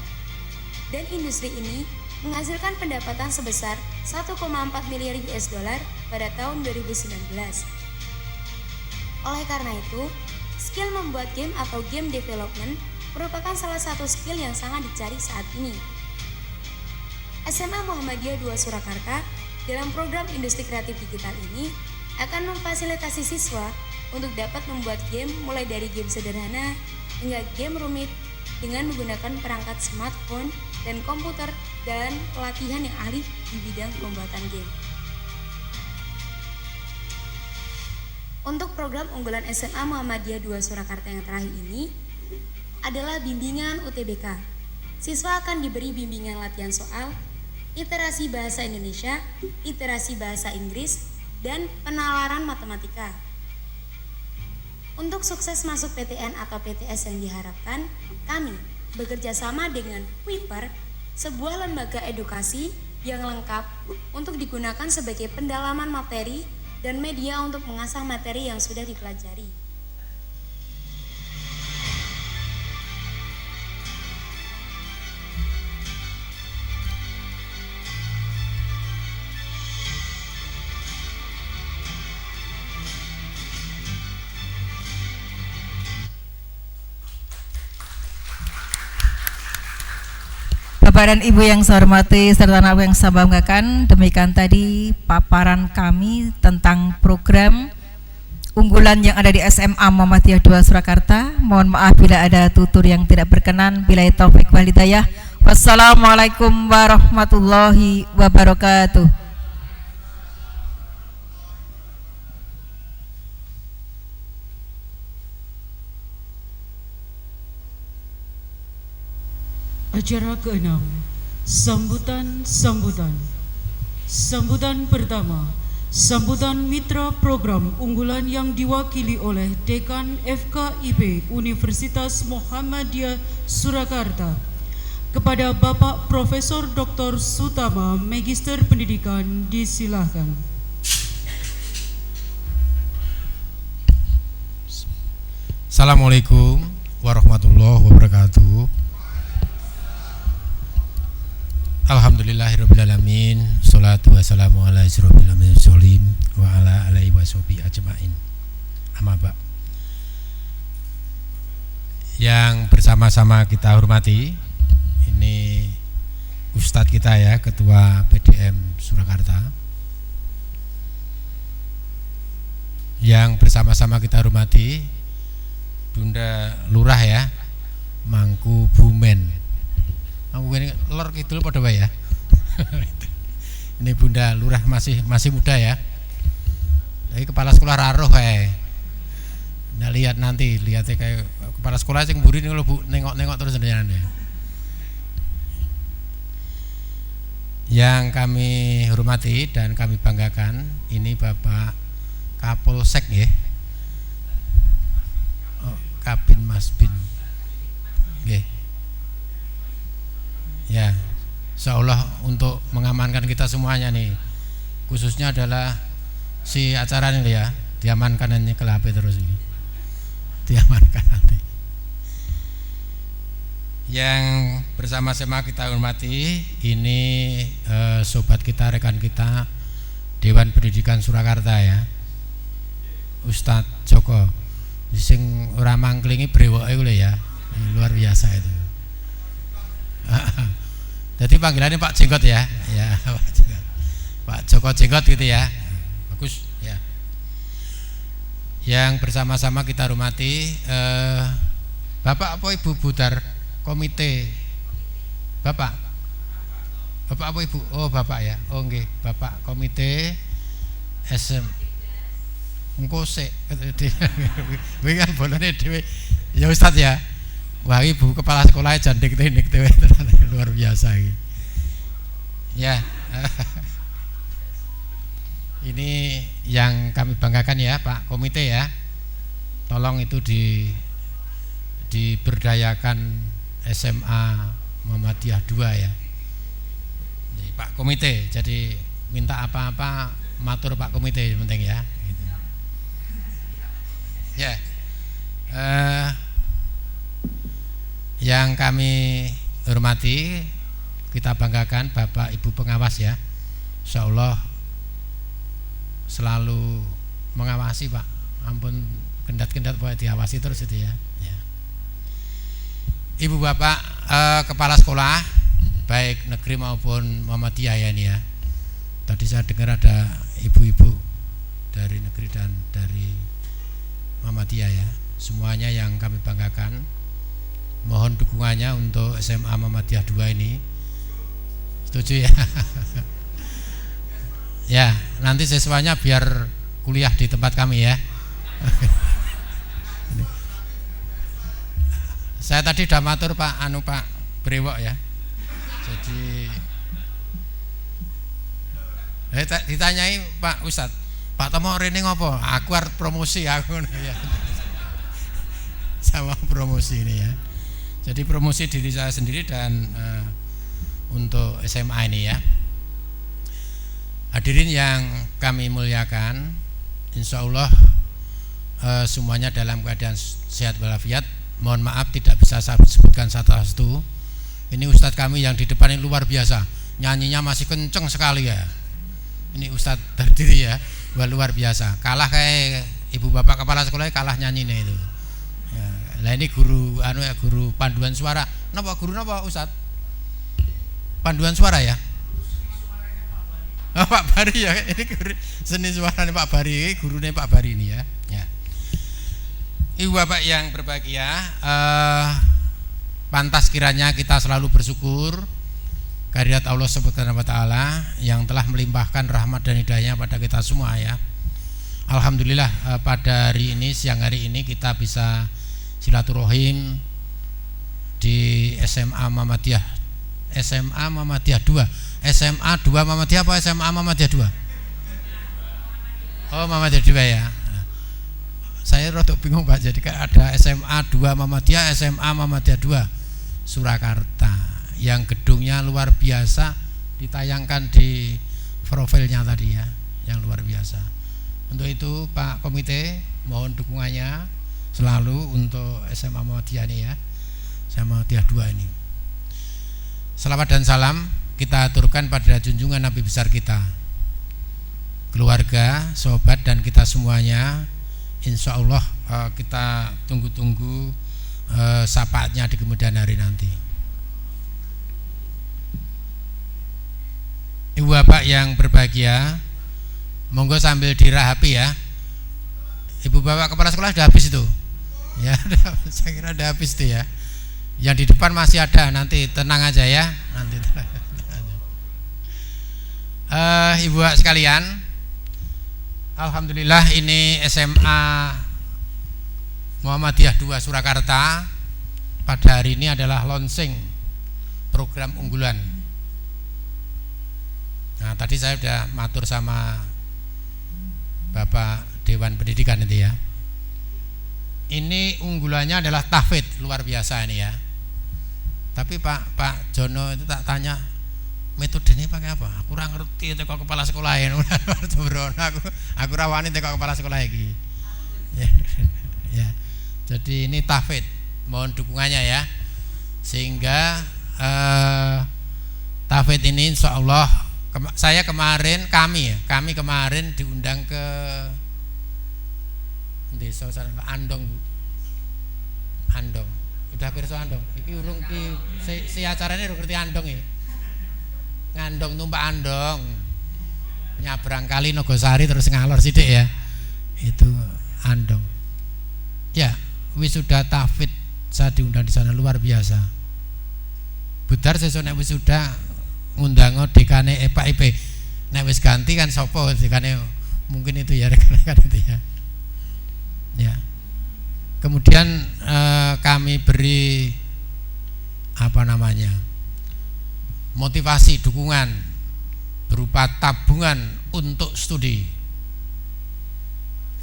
[SPEAKER 6] Dan industri ini menghasilkan pendapatan sebesar 1,4 miliar US dollar pada tahun 2019. Oleh karena itu, skill membuat game atau game development merupakan salah satu skill yang sangat dicari saat ini. SMA Muhammadiyah 2 Surakarta dalam program industri kreatif digital ini akan memfasilitasi siswa untuk dapat membuat game mulai dari game sederhana hingga game rumit dengan menggunakan perangkat smartphone dan komputer dan pelatihan yang ahli di bidang pembuatan game. Untuk program unggulan SMA Muhammadiyah 2 Surakarta yang terakhir ini adalah bimbingan UTBK. Siswa akan diberi bimbingan latihan soal, literasi bahasa Indonesia, literasi bahasa Inggris, dan penalaran matematika. Untuk sukses masuk PTN atau PTS yang diharapkan, kami bekerja sama dengan Kuiper, sebuah lembaga edukasi yang lengkap untuk digunakan sebagai pendalaman materi dan media untuk mengasah materi yang sudah dipelajari.
[SPEAKER 5] Bapak dan Ibu yang saya hormati serta anak yang saya banggakan, demikian tadi paparan kami tentang program unggulan yang ada di SMA Muhammadiyah 2 Surakarta. Mohon maaf bila ada tutur yang tidak berkenan. Billahi taufik wal hidayah. Wassalamualaikum warahmatullahi wabarakatuh.
[SPEAKER 1] Acara ke-6, Sambutan pertama, sambutan mitra program unggulan yang diwakili oleh Dekan FKIP Universitas Muhammadiyah Surakarta kepada Bapak Profesor Dr. Sutama, Magister Pendidikan, disilahkan.
[SPEAKER 7] Assalamualaikum warahmatullahi wabarakatuh. Alhamdulillahirrabbilalamin. Salatu wassalamu ala asyrofil anbiya'i wassalamin wa ala alihi washabihi ajmain. Amma ba'. Yang bersama-sama kita hormati, ini Ustadz kita ya, Ketua PDM Surakarta. Yang bersama-sama kita hormati Bunda Lurah ya, Mangku Bumen. Mangku Bumen lor kidul padha wae ya. Ini Bunda Lurah masih muda ya. Dari kepala sekolah raruh kayak. Nah, lihat nanti kayak kepala sekolah sing mburi ning Bu nengok-nengok terus jenengan ya. Yang kami hormati dan kami banggakan ini Bapak Kapolsek ya. Oh, Kabin Mas Bin. Nggih. Ya. Insyaallah untuk mengamankan kita semuanya nih. Khususnya adalah si acara ini ya, diamankan hanya ke HP terus ini. Diamankan nanti. Yang bersama-sama kita hormati ini sobat kita, rekan kita Dewan Pendidikan Surakarta ya, Ustadz Joko, sing ora mangklingi brewoke lho ya, luar biasa itu. Jadi panggilannya Pak Jenggot ya, ya Pak Joko Jenggot gitu ya, bagus ya. Yang bersama-sama kita hormati Bapak apa Ibu Budar Komite, Bapak apa Ibu? Oh Bapak ya, oh nggih Bapak Komite SM engko sik kuwi kan bolone dhewe ya Ustaz ya. Wah Ibu kepala sekolah jandek teknik dhewe luar biasa iki. Ya. Ini yang kami banggakan ya Pak Komite ya. Tolong itu diberdayakan SMA Muhammadiyah 2 ya. Ini, Pak Komite, jadi minta apa-apa matur Pak Komite yang penting ya. Gitu. Ya. Yang kami hormati, kita banggakan Bapak Ibu pengawas ya. Insyaallah selalu mengawasi Pak. Ampun kendat-kendat boleh diawasi terus itu ya. Ya. Ibu Bapak kepala sekolah baik negeri maupun Muhammadiyah ya ini ya. Tadi saya dengar ada ibu-ibu dari negeri dan dari Muhammadiyah ya. Semuanya yang kami banggakan. Mohon dukungannya untuk SMA Muhammadiyah 2 ini. Setuju ya? Ya, nanti siswanya biar kuliah di tempat kami ya. Saya tadi udah matur Pak Brewok ya. Jadi ditanyai Pak Ustadz, Pak Tomo rene ngopo? Aku arep promosi aku ya. Sama promosi ini ya. Jadi promosi diri saya sendiri dan untuk SMA ini ya. Hadirin yang kami muliakan, insya Allah semuanya dalam keadaan sehat walafiat. Mohon maaf tidak bisa saya sebutkan satu-satu. Ini Ustadz kami yang di depan ini luar biasa, nyanyinya masih kenceng sekali ya. Ini Ustadz terdiri ya, luar biasa. Kalah kayak ibu bapak kepala sekolah kalah nyanyinya itu. Ya, lah ini guru guru panduan suara. Napa guru napa Ustadz? Panduan suara ya. Oh, Pak Bari ya, ini guru seni suaranya Pak Bari, gurunya Pak Bari ini ya. Ya. Ibu bapak yang berbahagia, pantas kiranya kita selalu bersyukur kehadirat Allah Subhanahu wa taala yang telah melimpahkan rahmat dan hidayah pada kita semua ya. Alhamdulillah pada hari ini, siang hari ini kita bisa silaturahim di SMA Muhammadiyah 2. SMA 2 Muhammadiyah apa SMA Muhammadiyah 2? Oh Muhammadiyah 2 ya. Saya rada bingung Pak, jadi ada SMA 2 Muhammadiyah, SMA Muhammadiyah 2 Surakarta yang gedungnya luar biasa, ditayangkan di profilnya tadi ya, yang luar biasa. Untuk itu Pak Komite mohon dukungannya selalu untuk SMA Muhammadiyah ini ya, SMA Muhammadiyah 2 ini. Selawat dan salam kita aturkan pada junjungan Nabi besar kita, keluarga, sahabat dan kita semuanya. Insya Allah kita tunggu-tunggu syafaatnya di kemudian hari nanti. Ibu bapak yang berbahagia, monggo sambil dirahapi ya. Ibu bapak kepala sekolah sudah habis itu ya. Saya kira sudah habis itu ya. Yang di depan masih ada, nanti tenang aja ya, nanti tenang aja. Ibu bapak sekalian, alhamdulillah ini SMA Muhammadiyah 2 Surakarta pada hari ini adalah launching program unggulan. Nah, tadi saya sudah matur sama Bapak Dewan Pendidikan itu ya. Ini unggulannya adalah tahfidz, luar biasa ini ya. Tapi Pak Jono itu tak tanya metodenya pakai apa? Aku kurang ngerti teko kepala sekolah ini. Aku rawani teko kepala sekolah iki. Ya. Jadi ini tahfidz, mohon dukungannya ya. Sehingga tahfidz ini insyaallah kami kemarin diundang ke desa Andong Bu. Andong. Udah pirsa Andong. Iki urung ki si acarane urung ngerti Andong ya. Ngandong numpak Andong. Nyabrang kali Nogosari terus ngalor sithik ya. Itu Andong. Ya, wisuda tahfidz saya diundang di sana luar biasa. Budar sesuk nek wisuda ngundang dekane Pak IP. Nek wis ganti kan sapa dekane mungkin itu ya rekan-rekan itu ya. Ya. Kemudian kami beri motivasi dukungan berupa tabungan untuk studi.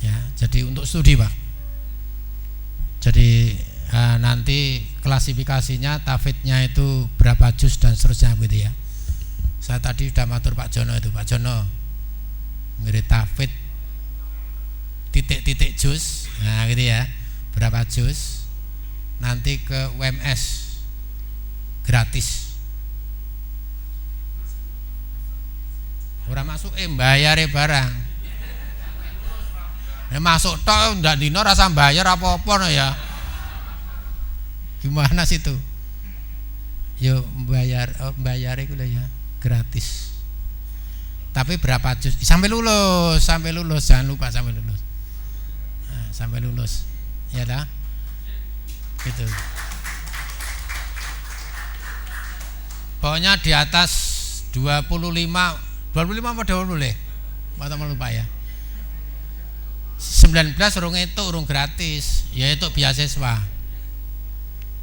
[SPEAKER 7] Ya, jadi untuk studi Pak. Jadi nanti klasifikasinya tahfidznya itu berapa juz dan seterusnya gitu ya. Saya tadi sudah matur Pak Jono itu, Pak Jono ngirit tahfidz titik-titik juz, nah gitu ya, berapa juz, nanti ke UMS gratis. Ora masuk bayar barang. Masuk tok ndak dino rasa bayar apa-apa no ya. Gimana sih itu? Yo bayar itu lah ya, gratis. Tapi berapa juz? Sampai lulus, jangan lupa sampai lulus. Nah, sampai lulus. Ya dah. Gitu. Pokoknya di atas 25 apa 20 le? Mata lupa ya. 19 urung gratis, yaitu beasiswa.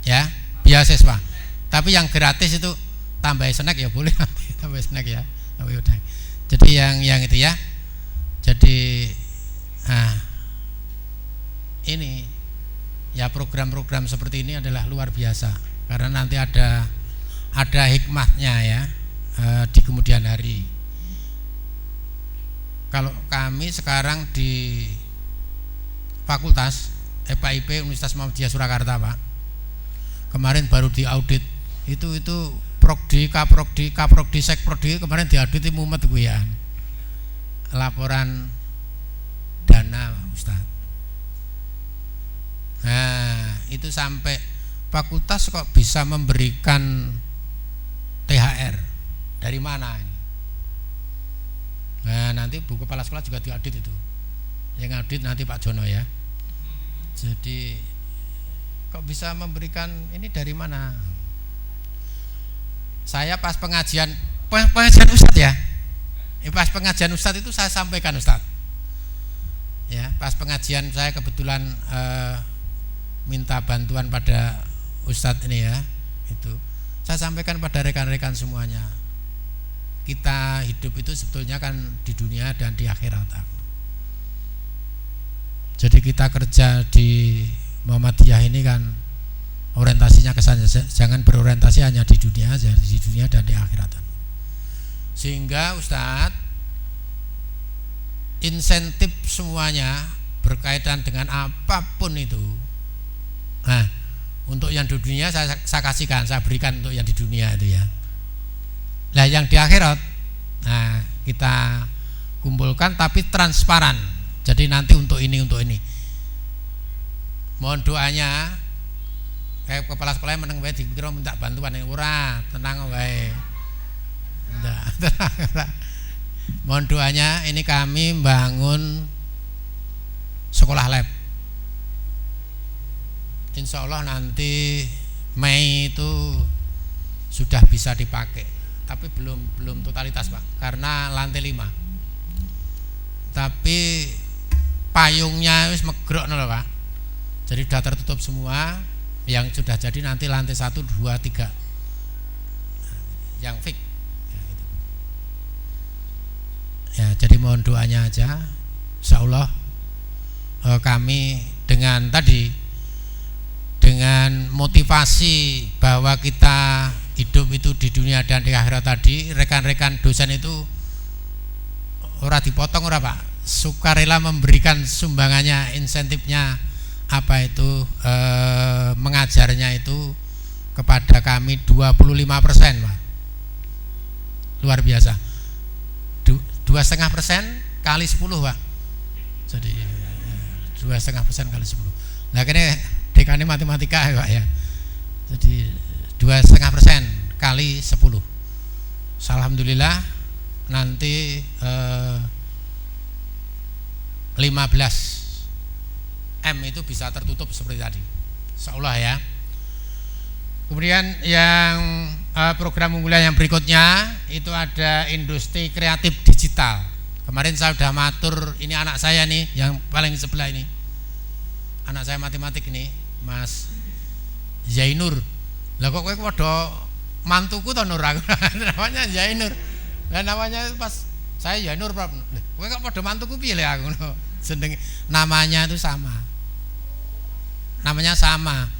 [SPEAKER 7] Ya, beasiswa. Tapi yang gratis itu tambah snack ya boleh nanti, tambah snack ya. Tambah udah. Jadi yang itu ya. Jadi ini ya program-program seperti ini adalah luar biasa karena nanti ada hikmahnya ya di kemudian hari. Kalau kami sekarang di Fakultas FIP Universitas Muhammadiyah Surakarta Pak, kemarin baru diaudit itu Prodi, Kaprodi, Sekprodi kemarin diaudit mumet gue ya, laporan dana Ustaz. Nah itu sampai fakultas kok bisa memberikan THR dari mana ini? Nah nanti Bu Kepala Sekolah juga diaudit itu, yang audit nanti Pak Jono ya. Jadi kok bisa memberikan ini dari mana? Saya pas pengajian Ustadz ya, pas pengajian Ustadz itu saya sampaikan Ustadz ya, pas pengajian saya kebetulan minta bantuan pada Ustadz ini ya, itu saya sampaikan pada rekan-rekan semuanya, kita hidup itu sebetulnya kan di dunia dan di akhirat. Jadi kita kerja di Muhammadiyah ini kan orientasinya ke sana, jangan berorientasi hanya di dunia aja, di dunia dan di akhirat. Sehingga Ustadz insentif semuanya berkaitan dengan apapun itu. Nah, untuk yang di dunia saya kasihkan, saya berikan untuk yang di dunia itu ya. Nah, yang di akhirat, nah kita kumpulkan tapi transparan. Jadi nanti untuk ini. Mohon doanya kayak kepala sekolah meneng wae dikira minta bantuan ora, tenang wae. Tenang. Mohon doanya, ini kami bangun sekolah lab. Insya Allah nanti Mei itu sudah bisa dipakai, tapi belum totalitas Pak, karena lantai 5. Tapi payungnya wis megrok lho Pak. Jadi sudah tertutup semua. Yang sudah jadi nanti lantai 1, 2, 3 yang fix ya. Jadi mohon doanya aja, insya Allah kami dengan motivasi bahwa kita hidup itu di dunia dan di akhirat tadi, rekan-rekan dosen itu ora dipotong ora Pak, sukarela memberikan sumbangannya, insentifnya apa itu mengajarnya itu kepada kami 25% Pak. Luar biasa. 2,5% kali 10 Pak. Jadi 2,5% kali 10. Nah kene dekane matematika ya Pak ya. Jadi 2,5% kali 10. Alhamdulillah nanti 15 M itu bisa tertutup seperti tadi, insyaallah ya. Kemudian yang program unggulan yang berikutnya itu ada industri kreatif digital. Kemarin saya sudah matur, ini anak saya nih yang paling sebelah ini, anak saya matematik ini, Mas Zainur. Lah kok kowe padha mantuku to Nur, namanya Zainur. Lah namanya pas saya Zainur, kowe kok padha mantuku piye le aku ngono. Jeneng namanya itu sama. Namanya sama,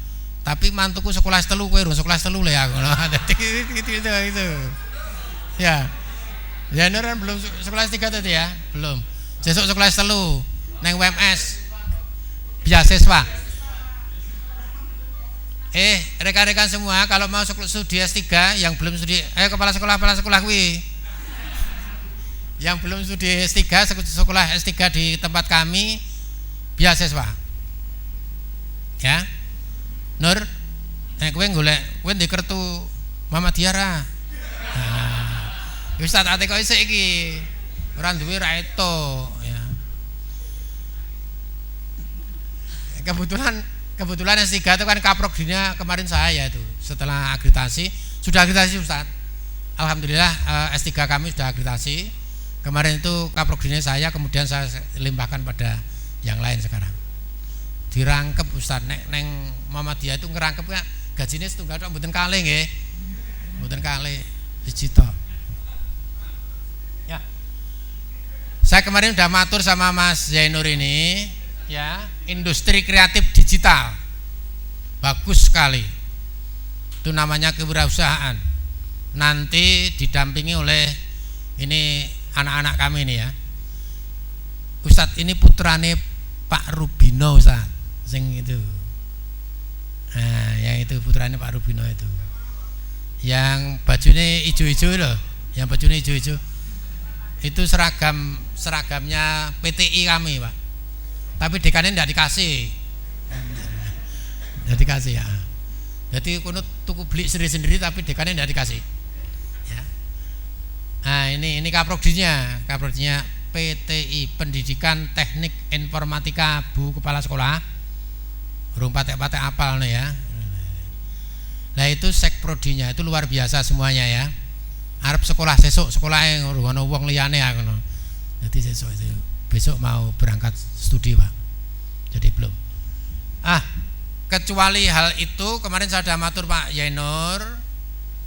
[SPEAKER 7] tapi mantuku sekolah telu, kowe urung sekolah telu le aku. Itu. Ya. Ya Nuran belum sekolah 3 tadi ya? Belum. Besok sekolah telu neng WMS beasiswa. Rekan-rekan semua kalau mau studi S3 yang belum studi, kepala sekolah kuwi. Yang belum studi S3, sekolah S3 di tempat kami beasiswa. Ya, Nur, kowe golek, kowe ndek kertu Muhammadiyah ra? Nah, wis tak ate kok isik iki. Ora duwe ra eto, ya. Kebetulan S3 itu kan kaprodinya kemarin saya itu. Setelah akreditasi, sudah akreditasi Ustaz. Alhamdulillah S3 kami sudah akreditasi. Kemarin itu kaprodinya saya, kemudian saya limpahkan pada yang lain sekarang. Dirangkep Ustaz, neng Muhammadiyah itu ngerangkep kan gajinya setunggal tok mboten kalih nggih. Mboten kalih siji tok. Ya. Saya kemarin udah matur sama Mas Zainur ini, ya, industri kreatif digital. Bagus sekali. Itu namanya kewirausahaan. Nanti didampingi oleh ini anak-anak kami ini ya. Ustadz ini putrane Pak Rubino Ustadz. Sing itu. Nah, yang itu putranya Pak Rubino itu. Yang bajunya hijau-hijau loh, yang bajunya hijau-hijau. Itu seragamnya PTI kami, Pak. Tapi dekannya enggak dikasih. Enggak dikasih ya. Jadi kuno tuku beli sendiri-sendiri tapi dekannya enggak dikasih. Ya. Nah, ini kaprodinya PTI, Pendidikan Teknik Informatika Bu Kepala Sekolah. Burung patek-patek apal nih ya. Nah itu sekprodinya itu luar biasa semuanya ya. Arep sekolah sesuk sekolah yang ono wong liyane aku no. Jadi sesuk itu besok mau berangkat studi Pak. Jadi belum. Kecuali hal itu kemarin saya sudah matur Pak Yainur,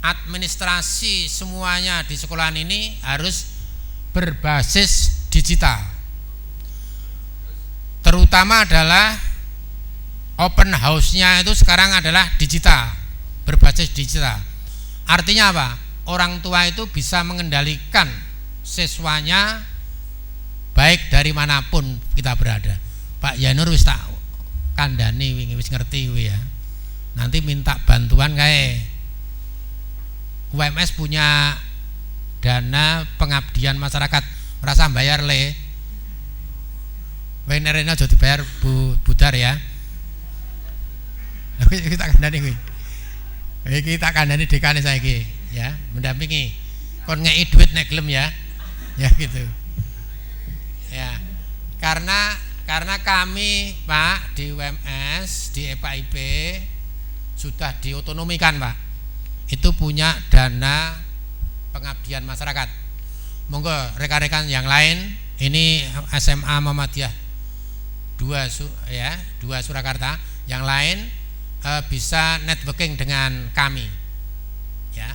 [SPEAKER 7] administrasi semuanya di sekolahan ini harus berbasis digital. Terutama adalah open house-nya itu sekarang adalah digital, berbasis digital. Artinya apa? Orang tua itu bisa mengendalikan siswanya baik dari manapun kita berada. Pak Yanur wis tak kandhani wingi wis ngerti kuwi ya. Nanti minta bantuan kae. UMS punya dana pengabdian masyarakat, merasa bayar le. Wenerene aja dibayar Bu Budar ya. kita kandhani kuwi. Iki tak kandhani dekane saiki ya, mendampingi. Kon ngeki duit nek gelem ya. Ya gitu. Ya. Karena kami Pak di UMS, di EPAIP sudah diotonomikan Pak. Itu punya dana pengabdian masyarakat. Monggo rekan-rekan yang lain, ini SMA Muhammadiyah 2 Surakarta, yang lain bisa networking dengan kami ya,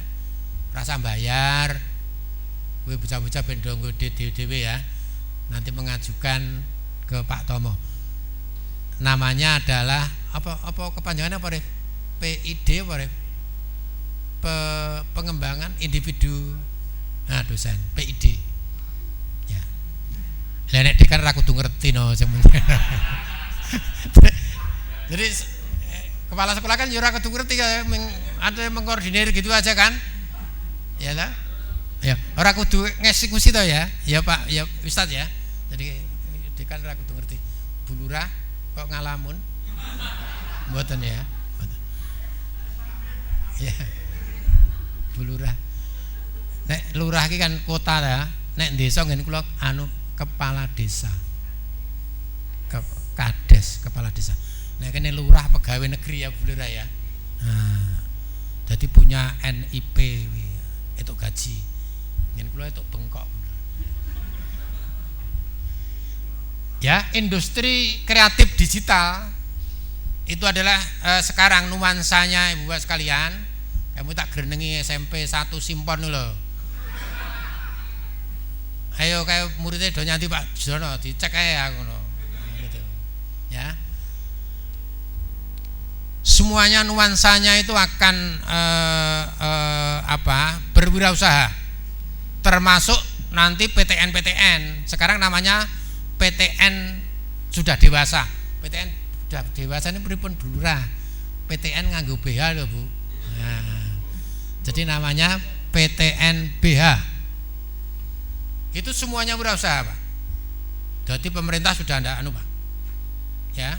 [SPEAKER 7] rasa bayar gue bocah-bocah bendong gue dewe ya, nanti mengajukan ke Pak Tomo, namanya adalah apa kepanjangannya apa Ref? PID apa Ref? Pengembangan individu dosen PID ya. Nek dekan ra kudu ngerti no sebenarnya. Jadi kepala sekolah kan ora kudu ngerti ada mengkoordinir gitu aja kan. Ya ta? Ya, ora kudu ngeksekusi to ya. Ya Pak, ya Ustaz ya. Jadi dekan ra kudu ngerti. Bu Lurah kok ngalamun? Mboten ya. Ya. Bu Lurah. Nek lurah iki kan kota ya. Nek desa ngene kula kepala desa. Kades kepala desa. Nek kene lurah pegawai negeri ya Bu Lurah ya. Nah, jadi punya NIP itu gaji. Ngene kula itu bengkok. Ya, industri kreatif digital itu adalah sekarang nuansanya Ibu Bapak sekalian. Kamu tak gerenengi SMP 1 Simpon lho. Ayo kayak muridnya do nyanti Pak Jono dicek ae aku ngono. Gitu. Ya. Semuanya nuansanya itu akan berwirausaha. Termasuk nanti PTN. Sekarang namanya PTN sudah dewasa. PTN sudah dewasa ini pripun Bu Lurah. PTN nganggo BH lho Bu. Nah, jadi namanya PTN BH. Itu semuanya wirausaha Pak. Jadi pemerintah sudah ndak Pak. Ya.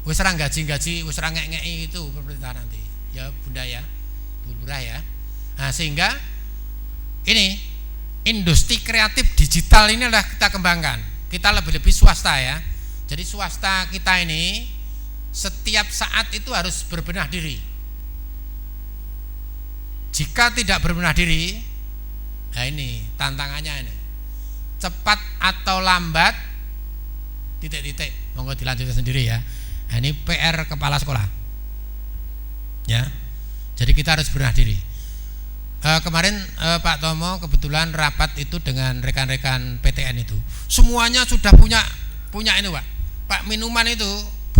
[SPEAKER 7] Wis ra gaji-gaji, wis ra ngek-ngeki itu pemerintah nanti. Ya Bunda ya, Bu Lurah ya. Nah, sehingga ini industri kreatif digital ini adalah kita kembangkan. Kita lebih-lebih swasta ya. Jadi swasta kita ini setiap saat itu harus berbenah diri. Jika tidak berbenah diri, nah ini tantangannya ini. Cepat atau lambat, titik-titik. Monggo dilanjutkan sendiri ya. Nah, ini PR kepala sekolah. Ya. Jadi kita harus berbenah diri. Kemarin Pak Tomo kebetulan rapat itu dengan rekan-rekan PTN itu. Semuanya sudah punya ini Pak. Pak minuman itu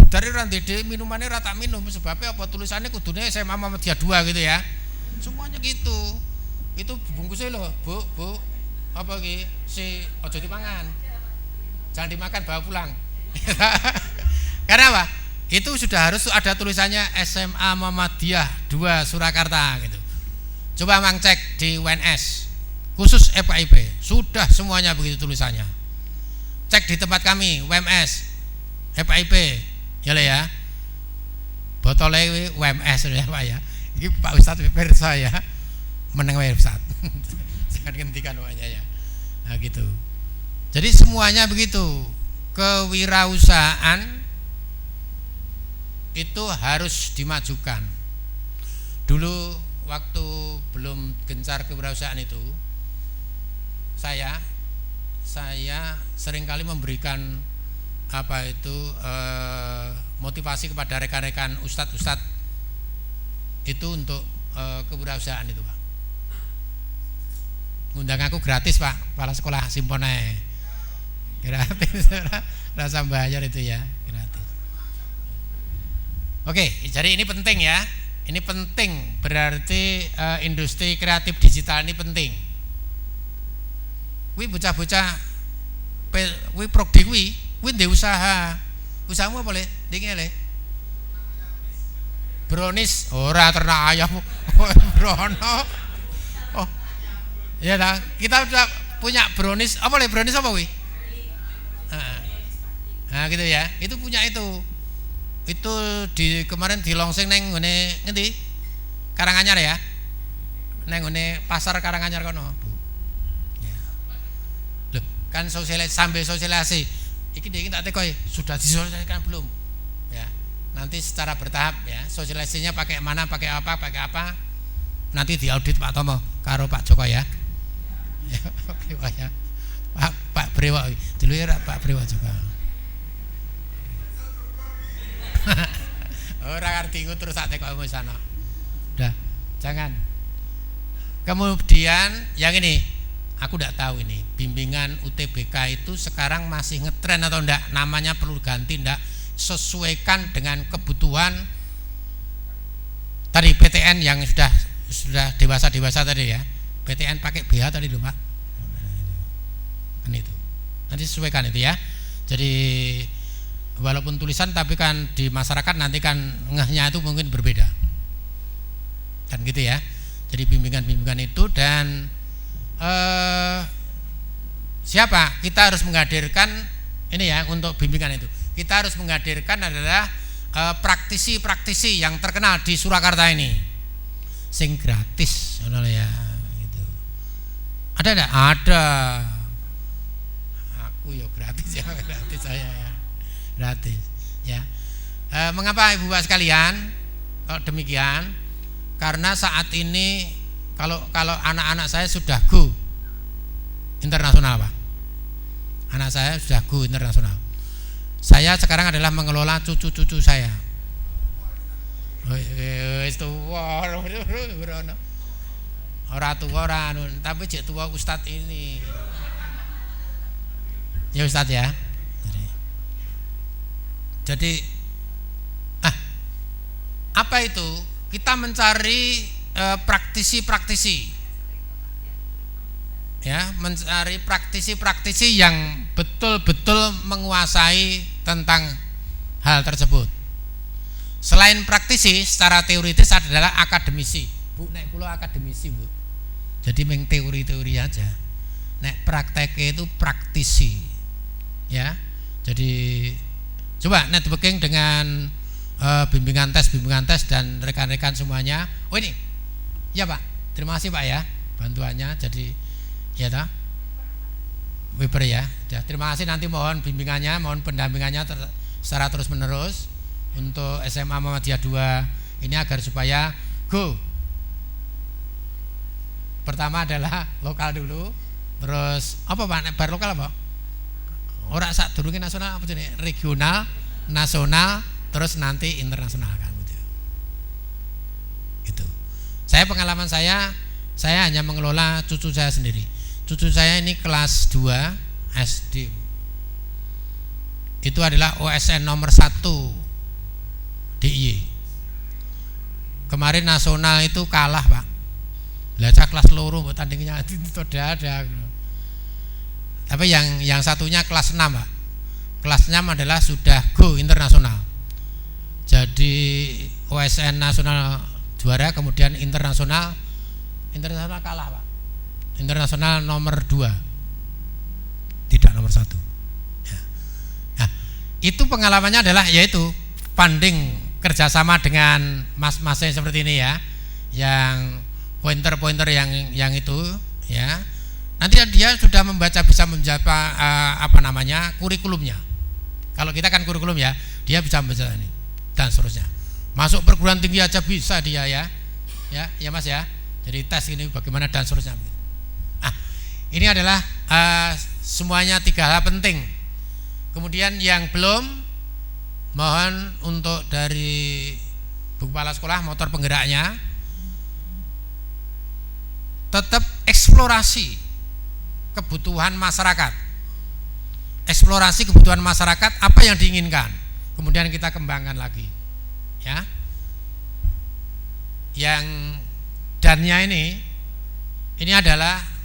[SPEAKER 7] dari randede minumannya rata minum sebabnya apa tulisannya kudune SMA Muhammadiyah 2 gitu ya. Semuanya gitu. Itu bungkusnya loh, Bu, apa iki? Si ojo dipangan. Jangan dimakan bawa pulang. Karena apa? Itu sudah harus ada tulisannya SMA Muhammadiyah 2 Surakarta gitu. Coba Mang cek di UNS khusus EPAIP, sudah semuanya begitu tulisannya. Cek di tempat kami UMS EPAIP ya le ya. Botolnya UMS ya Pak ya. Ini Pak Ustadz pirsa ya. Meneng wae Ustadz. Jangan hentikan namanya ya. Nah gitu. Jadi semuanya begitu. Kewirausahaan itu harus dimajukan. Dulu waktu belum gencar kewirausahaan itu, saya seringkali memberikan motivasi kepada rekan-rekan ustadz itu untuk kewirausahaan itu Pak. Ngundang aku gratis Pak, kepala sekolah Simpone. Gratis, rasa bayar itu ya, gratis. Oke, jadi ini penting ya. Ini penting, berarti industri kreatif digital ini penting. Wi bocah-bocah, wi prodi wi ndek usaha. Usahamu apa le? Dingin le? Brownies, ora ternak ayam. Brono. Oh, ya dah. Kita sudah punya brownies. Apa le brownies apa wi? Nah gitu ya. Itu punya itu. itu kemarin di longsing neng ngene ngendi? Karanganyar ya. Neng ngene pasar Karanganyar kono, Bu. Ya. Loh, kan sambil sosialisasi. Iki tak tekoy, sudah disosialisasikan belum? Ya. Nanti secara bertahap ya, sosialisasinya pakai mana, pakai apa. Nanti diaudit Pak Tomo karo Pak Joko ya. Ya, Pak ya. Pak Brewo dulu ya Pak Brewo juga. Ora ngerti terus tak tekoki sana. Udah, jangan. Kemudian yang ini, aku tidak tahu ini bimbingan UTBK itu sekarang masih ngetren atau enggak, namanya perlu ganti enggak, sesuaikan dengan kebutuhan tadi PTN yang sudah dewasa tadi ya. PTN pakai BH tadi loh Pak. Kan itu. Nanti sesuaikan itu ya. Jadi walaupun tulisan tapi kan di masyarakat nanti kan ngehnya itu mungkin berbeda. Kan gitu ya. Jadi bimbingan-bimbingan itu dan siapa? Kita harus menghadirkan ini ya untuk bimbingan itu. Kita harus menghadirkan adalah praktisi-praktisi yang terkenal di Surakarta ini. Sing gratis ya gitu. Ada enggak? Ada. Aku ya gratis ya, gratis saya ya. Gratis ya. Mengapa Ibu Bapak sekalian kalau demikian? Karena saat ini kalau anak-anak saya sudah go internasional Pak. Anak saya sudah go internasional. Saya sekarang adalah mengelola cucu-cucu saya. Wis tuwa ora tuwa tapi jek tuwa Ustadz ini. Ya Ustadz ya. Jadi apa itu? Kita mencari praktisi-praktisi, ya, mencari praktisi-praktisi yang betul-betul menguasai tentang hal tersebut. Selain praktisi, secara teoritis adalah akademisi. Bu, nek kula akademisi Bu. Jadi meng teori-teori aja. Nek prakteknya itu praktisi, ya. Jadi coba networking dengan bimbingan tes dan rekan-rekan semuanya. Oh ini, ya Pak, terima kasih Pak ya bantuannya. Jadi ya ta, Weber ya. Terima kasih, nanti mohon bimbingannya, mohon pendampingannya secara terus menerus untuk SMA Muhammadiyah 2 ini agar supaya go. Pertama adalah lokal dulu, terus apa Pak? Bar lokal apa? Ora sak durunge nasional apa jenenge? Regional, nasional, terus nanti internasional kan gitu. Gitu. Saya pengalaman saya hanya mengelola cucu saya sendiri. Cucu saya ini kelas 2 SD. Itu adalah OSN nomor 1 DIY. Kemarin nasional itu kalah Pak. Belajar kelas loro buat tandingnya itu ada. Tapi yang satunya kelas 6 Pak. Kelas 6 adalah sudah go internasional. Jadi OSN nasional juara, kemudian internasional kalah Pak. Internasional nomor 2, tidak nomor 1 ya. Nah, itu pengalamannya adalah yaitu funding kerjasama dengan mas-mas yang seperti ini ya, yang pointer-pointer yang itu ya. Nanti dia sudah bisa membaca kurikulumnya. Kalau kita kan kurikulum ya, dia bisa membaca ini dan seterusnya. Masuk perguruan tinggi aja bisa dia ya Mas ya. Jadi tes ini bagaimana dan seterusnya. Ini adalah semuanya 3 hal penting. Kemudian yang belum, mohon untuk dari Bu Kepala Sekolah motor penggeraknya tetap eksplorasi kebutuhan masyarakat. Eksplorasi kebutuhan masyarakat, apa yang diinginkan, kemudian kita kembangkan lagi ya. Yang dannya ini adalah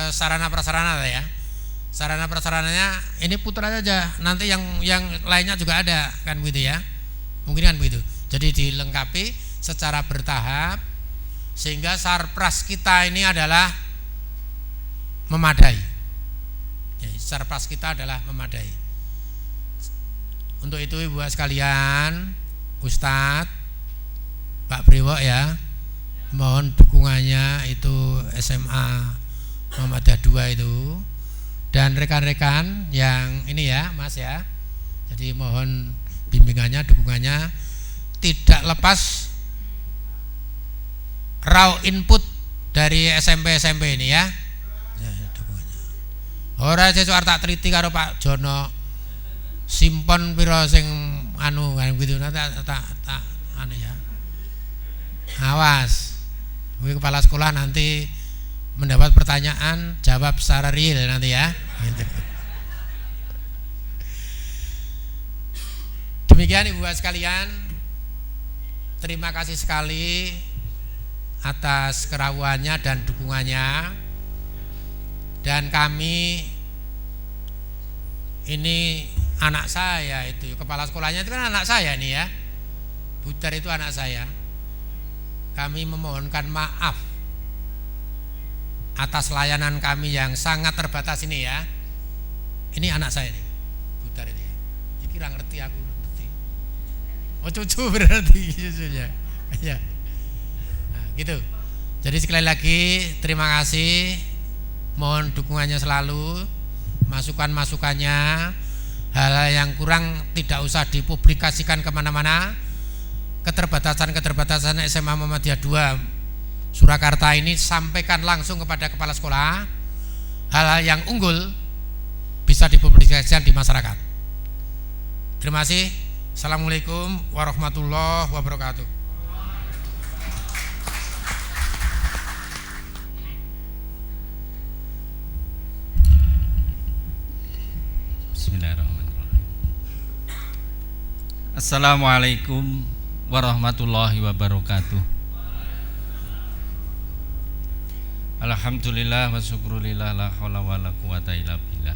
[SPEAKER 7] sarana prasarana ya. Sarana prasarananya ini putar aja, nanti yang lainnya juga ada kan begitu ya. Mungkin kan begitu. Jadi dilengkapi secara bertahap sehingga sarpras kita ini adalah memadai. Jadi sarpras kita adalah memadai. Untuk itu Ibu sekalian, Ustadz Pak Brewok ya, mohon dukungannya itu SMA Muhammadiyah 2 itu, dan rekan-rekan yang ini ya Mas ya, jadi mohon bimbingannya, dukungannya, tidak lepas raw input dari SMP ini ya, dukungannya. Ora sesuk arep tak teliti karo Pak Jono, simpon pira sing anu kan gitu, tak anu ya. Awas, kepala sekolah nanti mendapat pertanyaan jawab secara real nanti ya. Demikian Ibu Bapak sekalian, terima kasih sekali atas kerawannya dan dukungannya. Dan kami ini anak saya itu, kepala sekolahnya itu kan anak saya nih ya, Butar itu anak saya. Kami memohonkan maaf atas layanan kami yang sangat terbatas ini ya. Ini anak saya nih, Butar ini. Kira ngerti aku ngerti. Oh cucu berarti cucunya. Ya. Nah, gitu. Jadi sekali lagi terima kasih. Mohon dukungannya selalu, masukan-masukannya. Hal yang kurang tidak usah dipublikasikan kemana-mana. Keterbatasan SMA Muhammadiyah 2 Surakarta ini sampaikan langsung kepada kepala sekolah. Hal yang unggul bisa dipublikasikan di masyarakat. Terima kasih. Assalamualaikum warahmatullahi wabarakatuh.
[SPEAKER 4] Bismillahirrahmanirrahim. Assalamualaikum warahmatullahi wabarakatuh. Alhamdulillah wa syukrulillah, la haula wala quwata illa billah.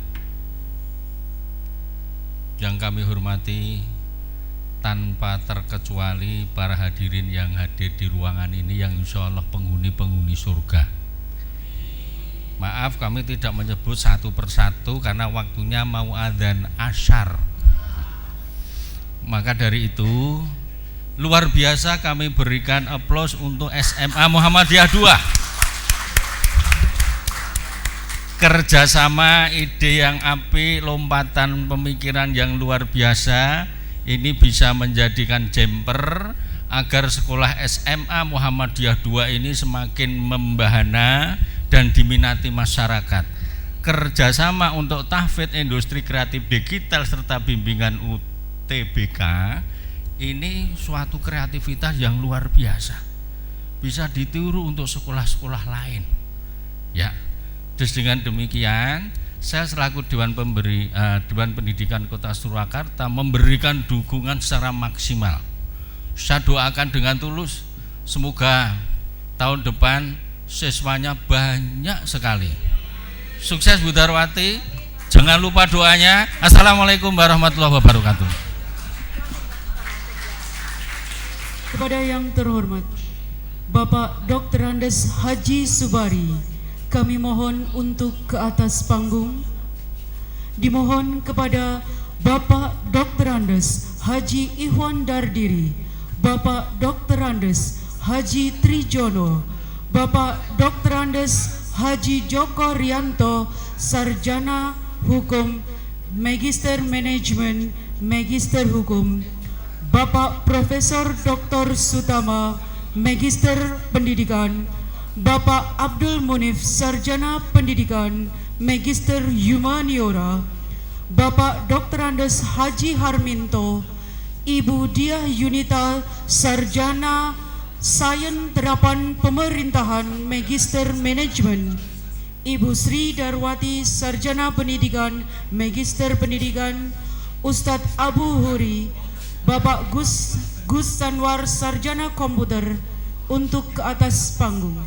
[SPEAKER 4] Yang kami hormati tanpa terkecuali para hadirin yang hadir di ruangan ini, yang insya Allah penghuni-penghuni surga. Maaf kami tidak menyebut satu persatu karena waktunya mau adzan asyar. Maka dari itu luar biasa kami berikan aplaus untuk SMA Muhammadiyah 2. Kerjasama, ide yang apik, lompatan pemikiran yang luar biasa, ini bisa menjadikan jemper agar sekolah SMA Muhammadiyah 2 ini semakin membahana dan diminati masyarakat. Kerjasama untuk tahfidz industri kreatif digital serta bimbingan UTBK ini suatu kreativitas yang luar biasa, bisa ditiru untuk sekolah-sekolah lain ya. Terus dengan demikian saya selaku Dewan Pendidikan Kota Surakarta memberikan dukungan secara maksimal. Saya doakan dengan tulus semoga tahun depan siswanya banyak sekali. Sukses Bu Darwati, jangan lupa doanya. Assalamualaikum warahmatullahi wabarakatuh.
[SPEAKER 1] Kepada yang terhormat Bapak Dr. Andes Haji Subari, kami mohon untuk ke atas panggung. Dimohon kepada Bapak Dr. Andes Haji Ihwan Dardiri, Bapak Dr. Andes Haji Trijono, Bapak Dr. Andes Haji Joko Rianto, Sarjana Hukum, Magister Manajemen, Magister Hukum, Bapak Profesor Dr. Sutama, Magister Pendidikan, Bapak Abdul Munif, Sarjana Pendidikan, Magister Humaniora, Bapak Dr. Andes Haji Harminto, Ibu Diah Yunita, Sarjana Sains Terapan Pemerintahan, Magister Manajemen, Ibu Sri Darwati, Sarjana Pendidikan, Magister Pendidikan, Ustadz Abu Huri, Bapak Gus Sanwar, Sarjana Komputer, untuk ke atas panggung.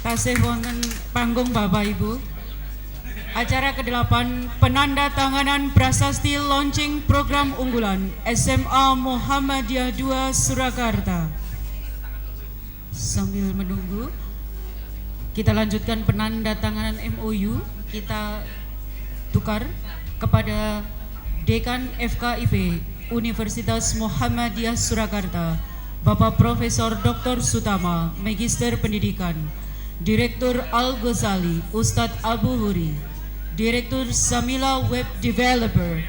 [SPEAKER 1] tasih wonten panggung Bapak Ibu. Acara ke-8 penandatanganan prasasti launching program unggulan SMA Muhammadiyah 2 Surakarta. Sambil menunggu, kita lanjutkan penandatanganan MOU. Kita tukar kepada Dekan FKIP Universitas Muhammadiyah Surakarta, Bapak Profesor Dr. Sutama, Magister Pendidikan, Direktur Al-Ghazali, Ustadz Abu Huri, Direktur Samila Web Developer,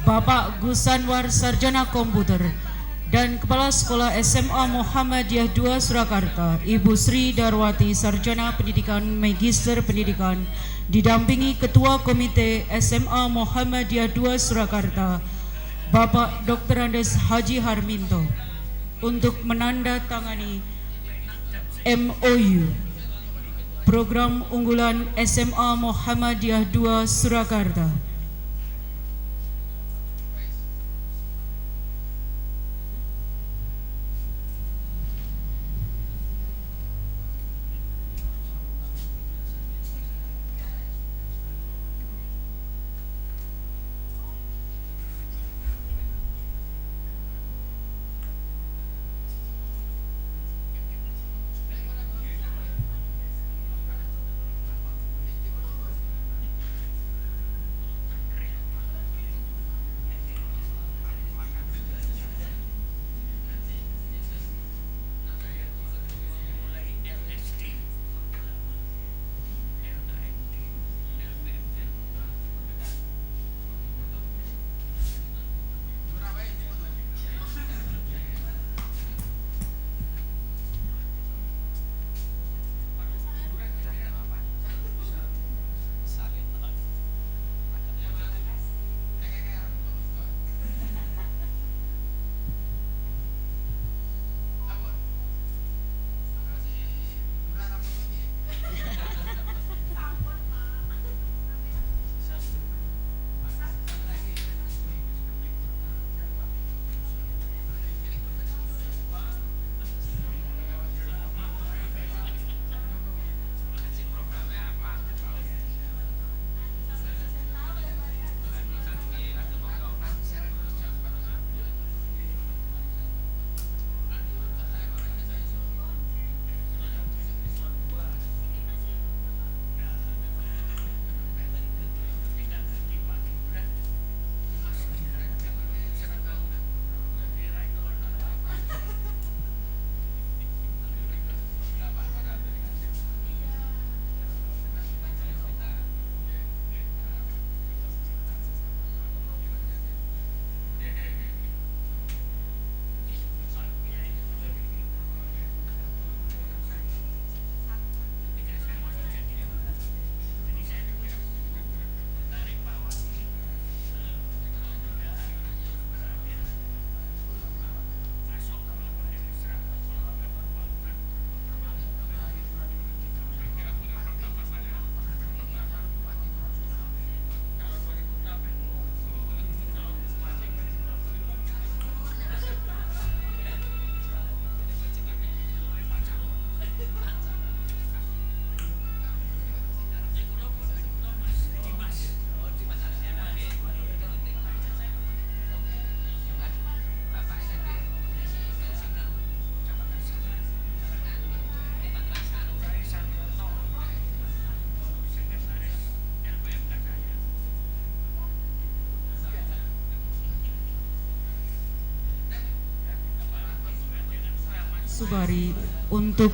[SPEAKER 1] Bapak Gusanwar Sarjana Komputer, dan Kepala Sekolah SMA Muhammadiyah 2 Surakarta, Ibu Sri Darwati Sarjana Pendidikan Magister Pendidikan, didampingi Ketua Komite SMA Muhammadiyah 2 Surakarta, Bapak Dr. Andes Haji Harminto, untuk menandatangani MOU Program Unggulan SMA Muhammadiyah 2 Surakarta. Subari untuk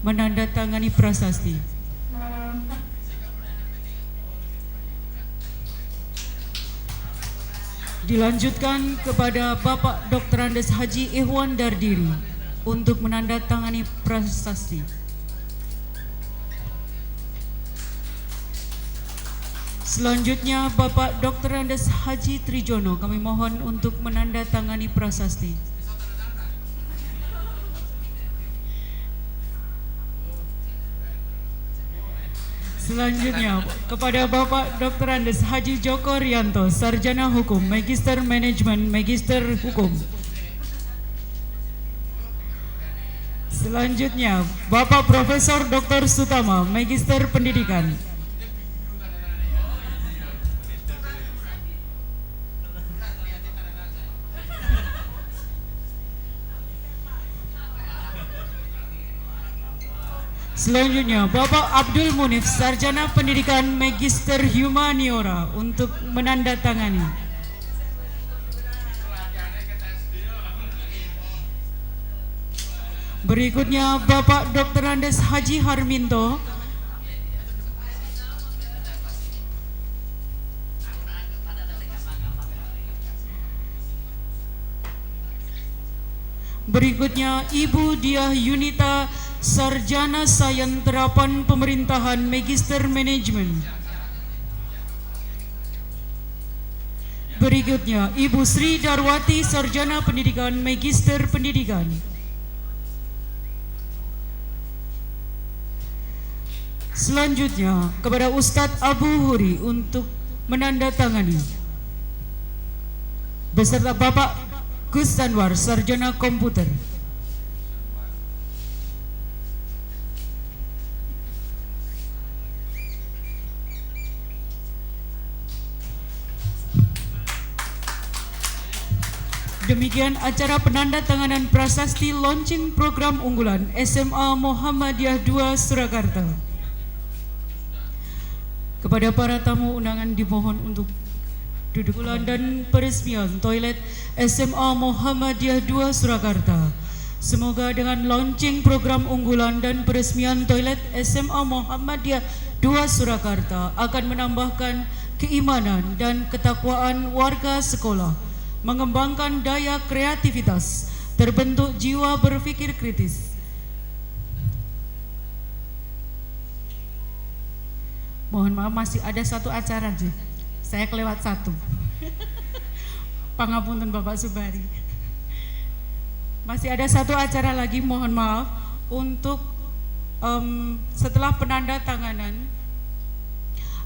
[SPEAKER 1] menandatangani prasasti. Dilanjutkan kepada Bapak Dr. Andes Haji Ihwan Dardiri untuk menandatangani prasasti. Selanjutnya Bapak Dr. Andes Haji Trijono kami mohon untuk menandatangani prasasti. Selanjutnya kepada Bapak Dr. Andes Haji Joko Rianto, Sarjana Hukum, Magister Manajemen, Magister Hukum. Selanjutnya, Bapak Profesor Dr. Sutama, Magister Pendidikan. Selanjutnya, Bapak Abdul Munif, Sarjana Pendidikan Magister Humaniora untuk menandatangani. Berikutnya, Bapak Dr. Andes Haji Harminto, berikutnya Ibu Diah Yunita, Sarjana Sains Terapan Pemerintahan Magister Manajemen. Berikutnya Ibu Sri Darwati, Sarjana Pendidikan Magister Pendidikan. Selanjutnya kepada Ustadz Abu Huri untuk menandatangani, beserta Bapak Gus Anwar, Sarjana Komputer. Demikian acara penandatanganan prasasti launching program unggulan SMA Muhammadiyah 2 Surakarta. Kepada para tamu undangan dimohon untuk duduk. Dan peresmian toilet SMA Muhammadiyah 2 Surakarta. Semoga dengan launching program unggulan dan peresmian toilet SMA Muhammadiyah 2 Surakarta akan menambahkan keimanan dan ketakwaan warga sekolah, mengembangkan daya kreativitas, terbentuk jiwa berpikir kritis. Mohon maaf, masih ada satu acara sih. Saya kelewat satu. Pangapunten Bapak Subari. Masih ada satu acara lagi, mohon maaf. Untuk setelah penandatanganan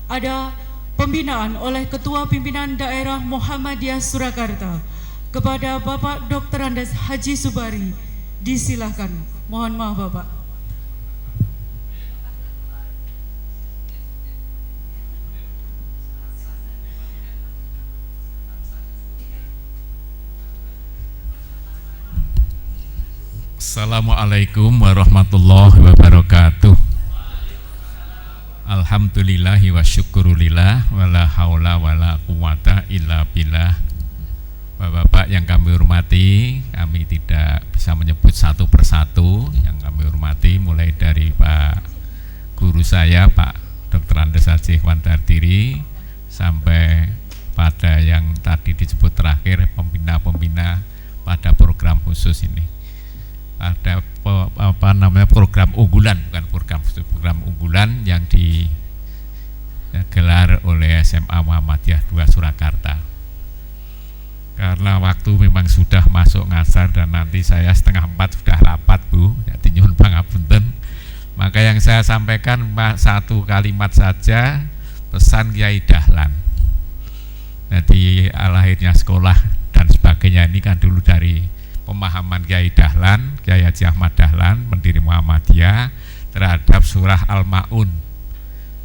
[SPEAKER 1] ada pembinaan oleh Ketua Pimpinan Daerah Muhammadiyah Surakarta kepada Bapak Dr. Andes Haji Subari. Disilahkan. Mohon maaf Bapak.
[SPEAKER 8] Assalamualaikum warahmatullahi wabarakatuh. Alhamdulillahi wa syukurulillah wala haula wala quwata illa billah. Bapak-bapak yang kami hormati, kami tidak bisa menyebut satu persatu. Yang kami hormati mulai dari Pak Guru saya Pak Dr. Andes Haji Wandardiri sampai pada yang tadi disebut terakhir pembina-pembina pada program khusus ini. Ada program unggulan, bukan program unggulan yang digelar oleh SMA Muhammadiyah 2 Surakarta. Karena waktu memang sudah masuk ngasar dan nanti saya 3:30 sudah rapat Bu, jadi nyuwun pangapunten. Maka yang saya sampaikan satu kalimat saja, pesan Kiai Dahlan. Jadi lahirnya sekolah dan sebagainya ini kan dulu dari pemahaman Kiai Dahlan, Kiai Haji Ahmad Dahlan, pendiri Muhammadiyah terhadap surah Al-Ma'un.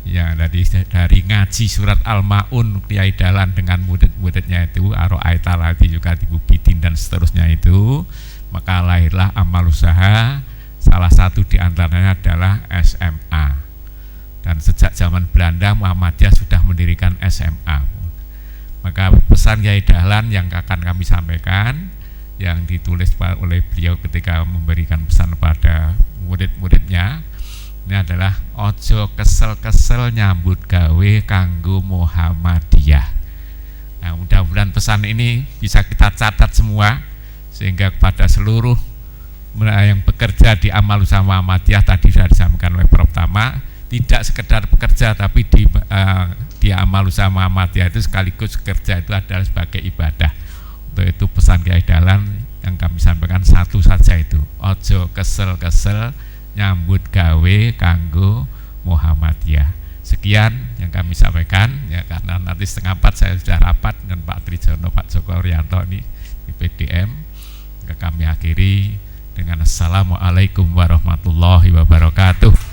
[SPEAKER 8] Ya, dari ngaji surat Al-Ma'un Kiai Dahlan dengan murid-muridnya itu, Ar-Ra'aital Ladzi Yukadzibubid dan seterusnya itu, maka lahirlah amal usaha. Salah satu di antaranya adalah SMA. Dan sejak zaman Belanda Muhammadiyah sudah mendirikan SMA. Maka pesan Kiai Dahlan yang akan kami sampaikan, yang ditulis oleh beliau ketika memberikan pesan pada murid-muridnya, ini adalah ojo kesel-kesel nyambut gawe kanggo Muhammadiyah. Nah, mudah-mudahan pesan ini bisa kita catat semua, sehingga kepada seluruh yang bekerja di amal usaha Muhammadiyah tadi sudah disampaikan oleh Prof. Tama, tidak sekedar bekerja, tapi di amal usaha Muhammadiyah itu sekaligus kerja itu adalah sebagai ibadah. Untuk itu pesan Kiai Dahlan yang kami sampaikan satu saja itu, ojo kesel-kesel nyambut gawe kanggo Muhammadiyah. Sekian yang kami sampaikan ya, karena nanti 3:30 saya sudah rapat dengan Pak Trijono, Pak Joko Rianto ini di PDM. Kami akhiri, dengan assalamualaikum warahmatullahi wabarakatuh.